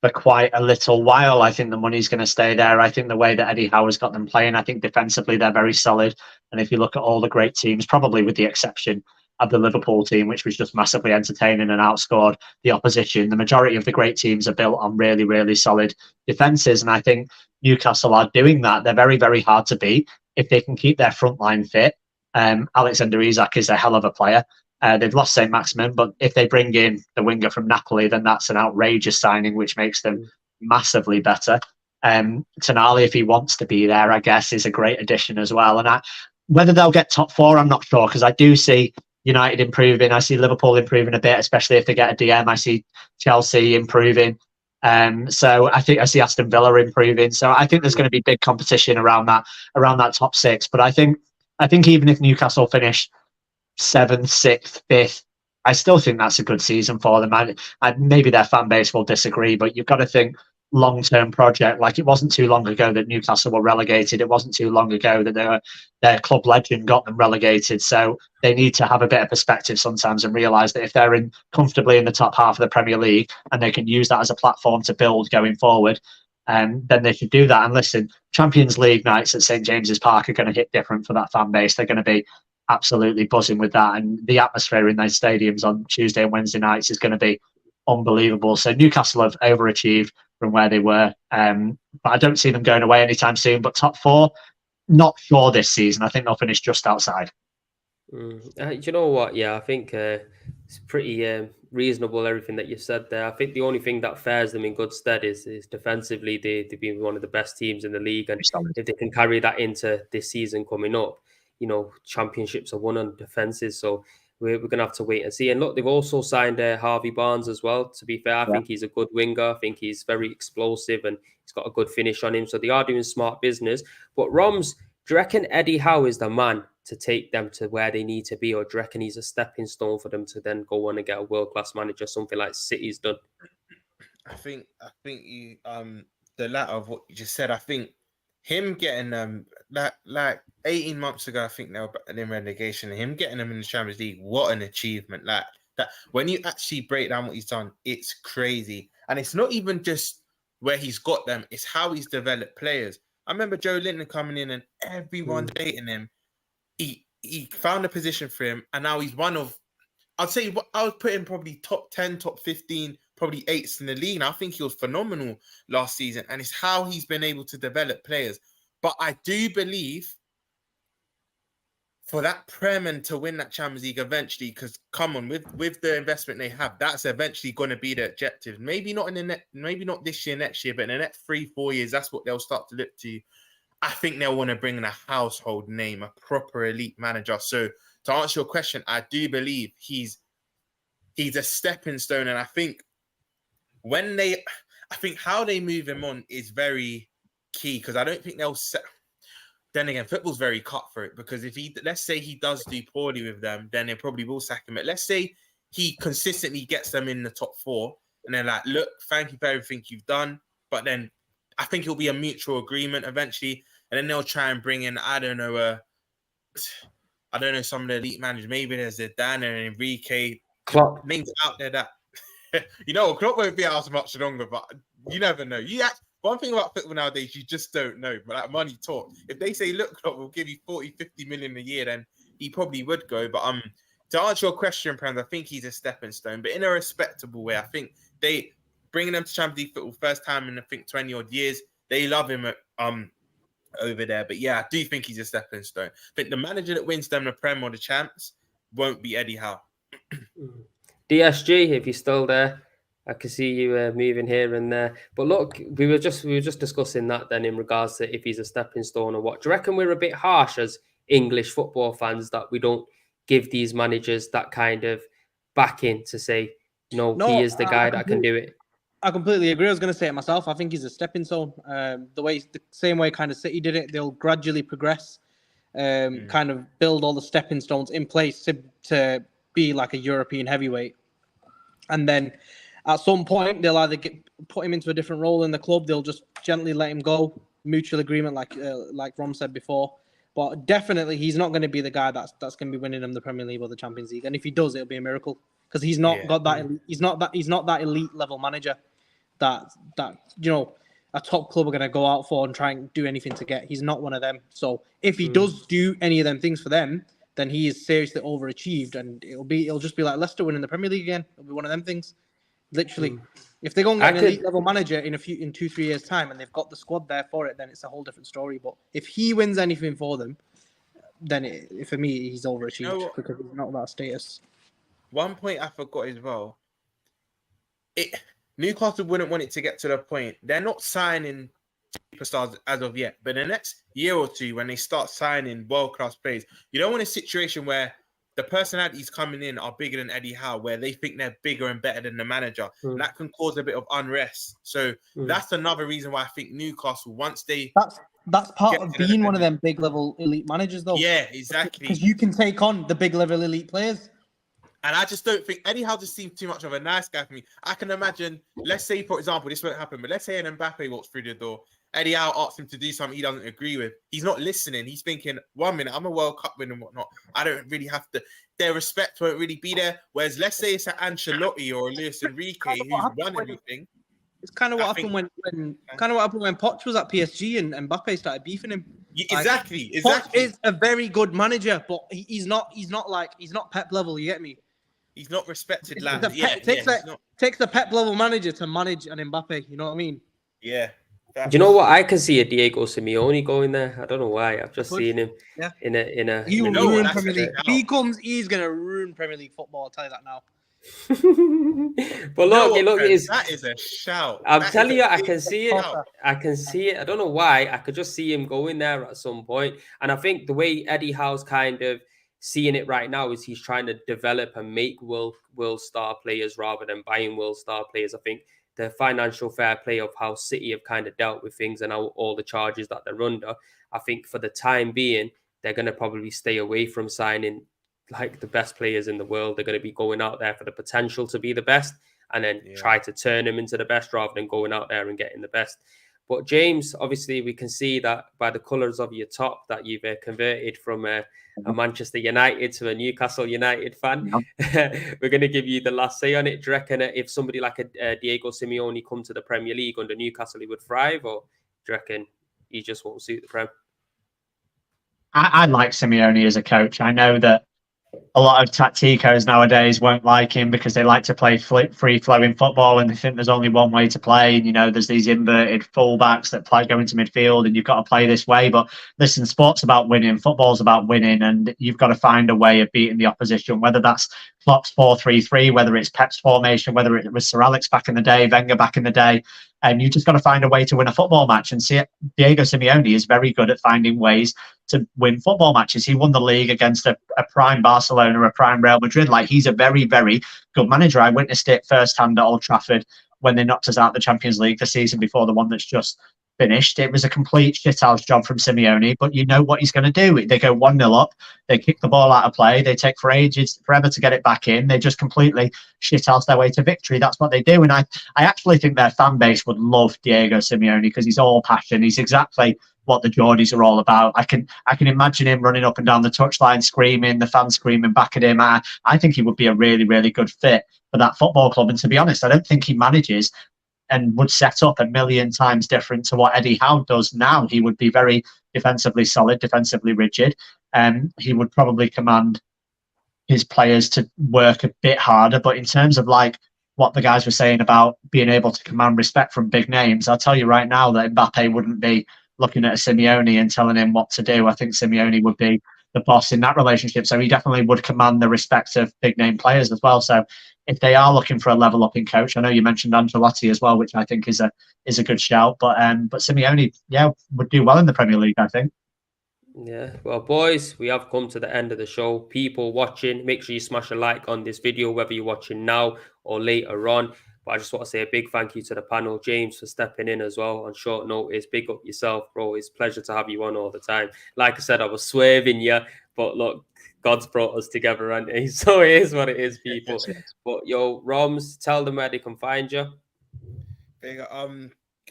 for quite a little while. I think the money's going to stay there. I think the way that Eddie Howe has got them playing, I think defensively they're very solid. And if you look at all the great teams, probably with the exception of the Liverpool team, which was just massively entertaining and outscored the opposition, the majority of the great teams are built on really, really solid defences. And I think Newcastle are doing that. They're very, very hard to beat if they can keep their front line fit. Alexander Isak is a hell of a player. They've lost St. Maximin, but if they bring in the winger from Napoli, then that's an outrageous signing, which makes them massively better. Tonali, if he wants to be there, I guess, is a great addition as well. And whether they'll get top 4, I'm not sure, because I do see United improving. I see Liverpool improving a bit, especially if they get a DM. I see Chelsea improving. So I think I see Aston Villa improving. So I think there's going to be big competition around that top 6. But I think even if Newcastle finish 7th, 6th, 5th, I still think that's a good season for them. And maybe their fan base will disagree, but you've got to think long-term project. Like, it wasn't too long ago that Newcastle were relegated. It wasn't too long ago that their club legend got them relegated. So they need to have a bit of perspective sometimes and realise that if they're comfortably in the top half of the Premier League and they can use that as a platform to build going forward, then they should do that. And listen, Champions League nights at St. James's Park are going to hit different for that fan base. They're going to be absolutely buzzing with that, and the atmosphere in those stadiums on Tuesday and Wednesday nights is going to be unbelievable. So Newcastle have overachieved from where they were, but I don't see them going away anytime soon. But top 4, not sure this season. I think they'll finish just outside. You know what? Yeah, I think it's pretty reasonable, everything that you said there. I think the only thing that fares them in good stead is defensively, they've been one of the best teams in the league. And if they can carry that into this season coming up, championships are won on defenses. So we're going to have to wait and see. And look, they've also signed Harvey Barnes as well. To be fair, I think he's a good winger. I think he's very explosive and he's got a good finish on him. So they are doing smart business. But Roms, do you reckon Eddie Howe is the man to take them to where they need to be, or do you reckon he's a stepping stone for them to then go on and get a world-class manager, something like City's done? I think you the latter of what you just said. I think him getting like 18 months ago, I think they were in relegation. Him getting them in the Champions League, what an achievement! Like that, when you actually break down what he's done, it's crazy. And it's not even just where he's got them; it's how he's developed players. I remember Joe Linton coming in and everyone dating him. He found a position for him, and now he's one of, I'd say, I would put him probably top 10, top 15, probably 8th in the league. And I think he was phenomenal last season, and it's how he's been able to develop players. But I do believe for that Prem to win that Champions League eventually, because come on, with the investment they have, that's eventually going to be the objective. Maybe not maybe not this year, next year, but in the next 3-4 years, that's what they'll start to look to. I think they'll want to bring in a household name, a proper elite manager. So to answer your question, I do believe he's a stepping stone. And I think how they move him on is very key, because I don't think they'll set. Then again, football's very cutthroat, because let's say he does do poorly with them, then they probably will sack him. But let's say he consistently gets them in the top 4 and they're like, look, thank you for everything you've done. But then I think it'll be a mutual agreement eventually, and then they'll try and bring in, I don't know, some of the elite managers. Maybe there's Zidane and Enrique. Klopp. Names out there that Klopp won't be out much longer, but you never know. One thing about football nowadays, you just don't know. But like money talk. If they say, look, Klopp will give you 40, 50 million a year, then he probably would go. But to answer your question, Prams, I think he's a stepping stone, but in a respectable way. I think they bringing them to Champions League football first time in I think 20 odd years. They love him over there. But yeah, I do think he's a stepping stone. I think the manager that wins them the Prem or the Champs won't be Eddie Howe. DSG, if you're still there, I can see you moving here and there. But look, we were just discussing that then in regards to if he's a stepping stone or what. Do you reckon we're a bit harsh as English football fans that we don't give these managers that kind of backing to say, no, he is the guy that can do it? I completely agree. I was going to say it myself. I think he's a stepping stone. The same way kind of City did it, they'll gradually progress, kind of build all the stepping stones in place to be like a European heavyweight. And then at some point, they'll either put him into a different role in the club. They'll just gently let him go. Mutual agreement, like Rom said before. But definitely, he's not going to be the guy that's going to be winning them the Premier League or the Champions League. And if he does, it'll be a miracle, because he's not got that. He's not that elite level manager that a top club are going to go out for and try and do anything to get. He's not one of them. So if he does do any of them things for them, then he is seriously overachieved, and it'll just be like Leicester winning the Premier League again. It'll be one of them things. Literally, if they go and get an elite level manager in 2-3 years' time, and they've got the squad there for it, then it's a whole different story. But if he wins anything for them, then for me, he's overachieved, because he's not that status. One point I forgot as well. Newcastle wouldn't want it to get to the point. They're not signing superstars as of yet, but the next year or two, when they start signing world-class players, you don't want a situation where the personalities coming in are bigger than Eddie Howe, where they think they're bigger and better than the manager. And that can cause a bit of unrest. So that's another reason why I think Newcastle, once they... That's part of being one of them big-level elite managers, though. Yeah, exactly. Because you can take on the big-level elite players. And I just don't think Eddie Howe just seems too much of a nice guy for me. I can imagine, let's say, for example, this won't happen, but let's say an Mbappe walks through the door. Eddie Howe asks him to do something he doesn't agree with. He's not listening. He's thinking, 1 minute, I'm a World Cup winner and whatnot. I don't really have to. Their respect won't really be there. Whereas let's say it's an Ancelotti or a Luis Enrique who's won everything. It's kind of what happened when Poch was at PSG and Mbappe started beefing him. Exactly. Poch is a very good manager, but he's not Pep level. You get me? He's not respected, lad. Takes the Pep level manager to manage an Mbappe. You know what I mean? Yeah. Do you know what? I can see a Diego Simeone going there. I don't know why. I've just seen him in a. He will ruin Premier League. If he comes, he's gonna ruin Premier League football. I'll tell you that now. But look, look, that is a shout. I'm telling you, I can see it. I can see it. I don't know why. I could just see him going there at some point. And I think the way Eddie Howe's kind of seeing it right now is he's trying to develop and make world star players rather than buying world star players. I think the financial fair play of how City have kind of dealt with things and how all the charges that they're under, I think for the time being, they're going to probably stay away from signing like the best players in the world. They're going to be going out there for the potential to be the best and then try to turn them into the best rather than going out there and getting the best. But James, obviously, we can see that by the colours of your top that you've converted from a Manchester United to a Newcastle United fan. We're going to give you the last say on it. Do you reckon if somebody like a Diego Simeone come to the Premier League under Newcastle, he would thrive? Or do you reckon he just won't suit the Prem? I like Simeone as a coach. I know that a lot of tacticos nowadays won't like him because they like to play free-flowing football and they think there's only one way to play. And, you know, there's these inverted fullbacks that go into midfield and you've got to play this way. But listen, sport's about winning, football's about winning, and you've got to find a way of beating the opposition, whether that's Klopp's 4-3-3, whether it's Pep's formation, whether it was Sir Alex back in the day, Wenger back in the day. And you just got to find a way to win a football match. And see, Diego Simeone is very good at finding ways to win football matches. He won the league against a prime Barcelona, a prime Real Madrid. Like, he's a very, very good manager. I witnessed it firsthand at Old Trafford when they knocked us out of the Champions League the season before the one that's just finished. It was a complete shithouse job from Simeone, but you know what he's going to do. They go 1-0 up, they kick the ball out of play, they take forever to get it back in. They just completely shithouse their way to victory. That's what they do. And I actually think their fan base would love Diego Simeone because he's all passion. He's exactly what the Geordies are all about. I can imagine him running up and down the touchline screaming, the fans screaming back at him. I think he would be a really, really good fit for that football club. And to be honest, I don't think he manages and would set up a million times different to what Eddie Howe does now. He would be very defensively solid, defensively rigid, and he would probably command his players to work a bit harder. But in terms of like what the guys were saying about being able to command respect from big names, I'll tell you right now that Mbappe wouldn't be looking at a Simeone and telling him what to do. I think Simeone would be the boss in that relationship. So he definitely would command the respect of big name players as well. So if they are looking for a level up in coach, I know you mentioned Ancelotti as well, which I think is a good shout. But Simeone, would do well in the Premier League, I think. Yeah, well, boys, we have come to the end of the show. People watching, make sure you smash a like on this video, whether you're watching now or later on. But I just want to say a big thank you to the panel, James, for stepping in as well on short notice. Big up yourself, bro. It's a pleasure to have you on all the time. Like I said, I was swerving you, but look, God's brought us together, and so it is what it is, people. But yo, Roms, tell them where they can find you.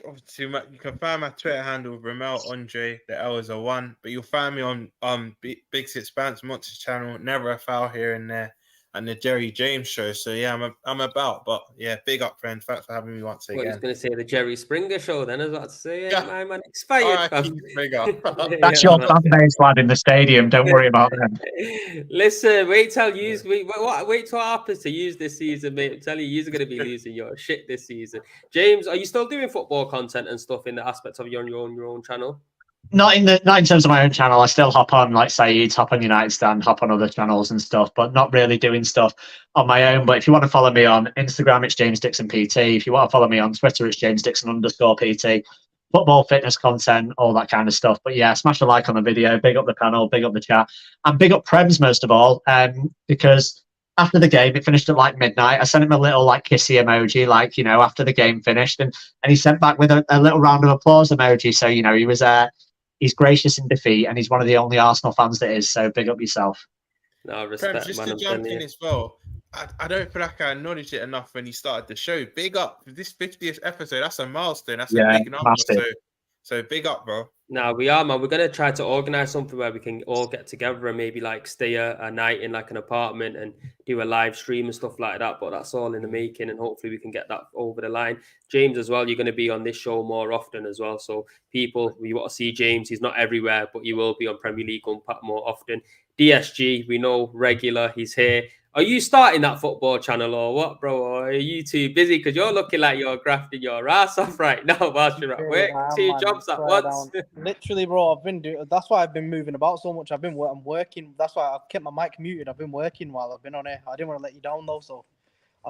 Obviously, you can find my Twitter handle, Ramel Andre. The L is a 1, but you'll find me on Big Six Bounce Monsters channel, Never a Foul here and there, and the Jerry James show. So yeah, I'm about. But yeah, big up, friend. Thanks for having me once again. I was going to say the Jerry Springer show. Then I was about to say, my man expired. That's your fan base, lad, in the stadium. Don't worry about them. Listen, wait till it happens to use this season, mate. I'm telling you, you're going to be losing your shit this season. James, are you still doing football content and stuff in the aspect of your own channel? Not in terms of my own channel. I still hop on like Saeed's, hop on United Stand, hop on other channels and stuff, but not really doing stuff on my own. But if you want to follow me on Instagram, it's James Dixon PT. If you want to follow me on Twitter, it's James Dixon _PT. Football, fitness content, all that kind of stuff. But yeah, smash a like on the video, big up the panel, big up the chat, and big up Prems most of all, because after the game, it finished at like midnight. I sent him a little like kissy emoji, like, you know, after the game finished, and he sent back with a little round of applause emoji. So, you know, he was he's gracious in defeat, and he's one of the only Arsenal fans that is. So big up yourself. No, respect, just man. to jump in as well, I don't feel like I acknowledged it enough when he started the show. Big up this 50th episode. That's a milestone. That's a big number. So big up, bro. No, we are, man. We're going to try to organise something where we can all get together and maybe like stay a night in like an apartment and do a live stream and stuff like that. But that's all in the making, and hopefully we can get that over the line. James as well, you're going to be on this show more often as well. So people, we want to see James. He's not everywhere, but he will be on Premier League Unpacked more often. DSG, we know, regular, he's here. Are you starting that football channel or what, bro? Or are you too busy? Because you're looking like you're grafting your ass off right now whilst you're at work. 2 jobs at once. Literally, bro, I've been doing. That's why I've been moving about so much. I'm working. That's why I've kept my mic muted. I've been working while I've been on it. I didn't want to let you down though. So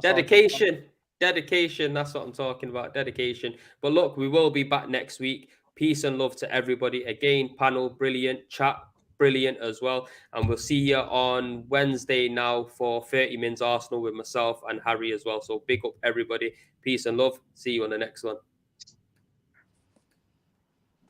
Dedication. That's what I'm talking about. Dedication. But look, we will be back next week. Peace and love to everybody. Again, panel, brilliant. Chat, brilliant as well. And we'll see you on Wednesday now for 30 Mins Arsenal with myself and Harry as well. So big up everybody. Peace and love. See you on the next one.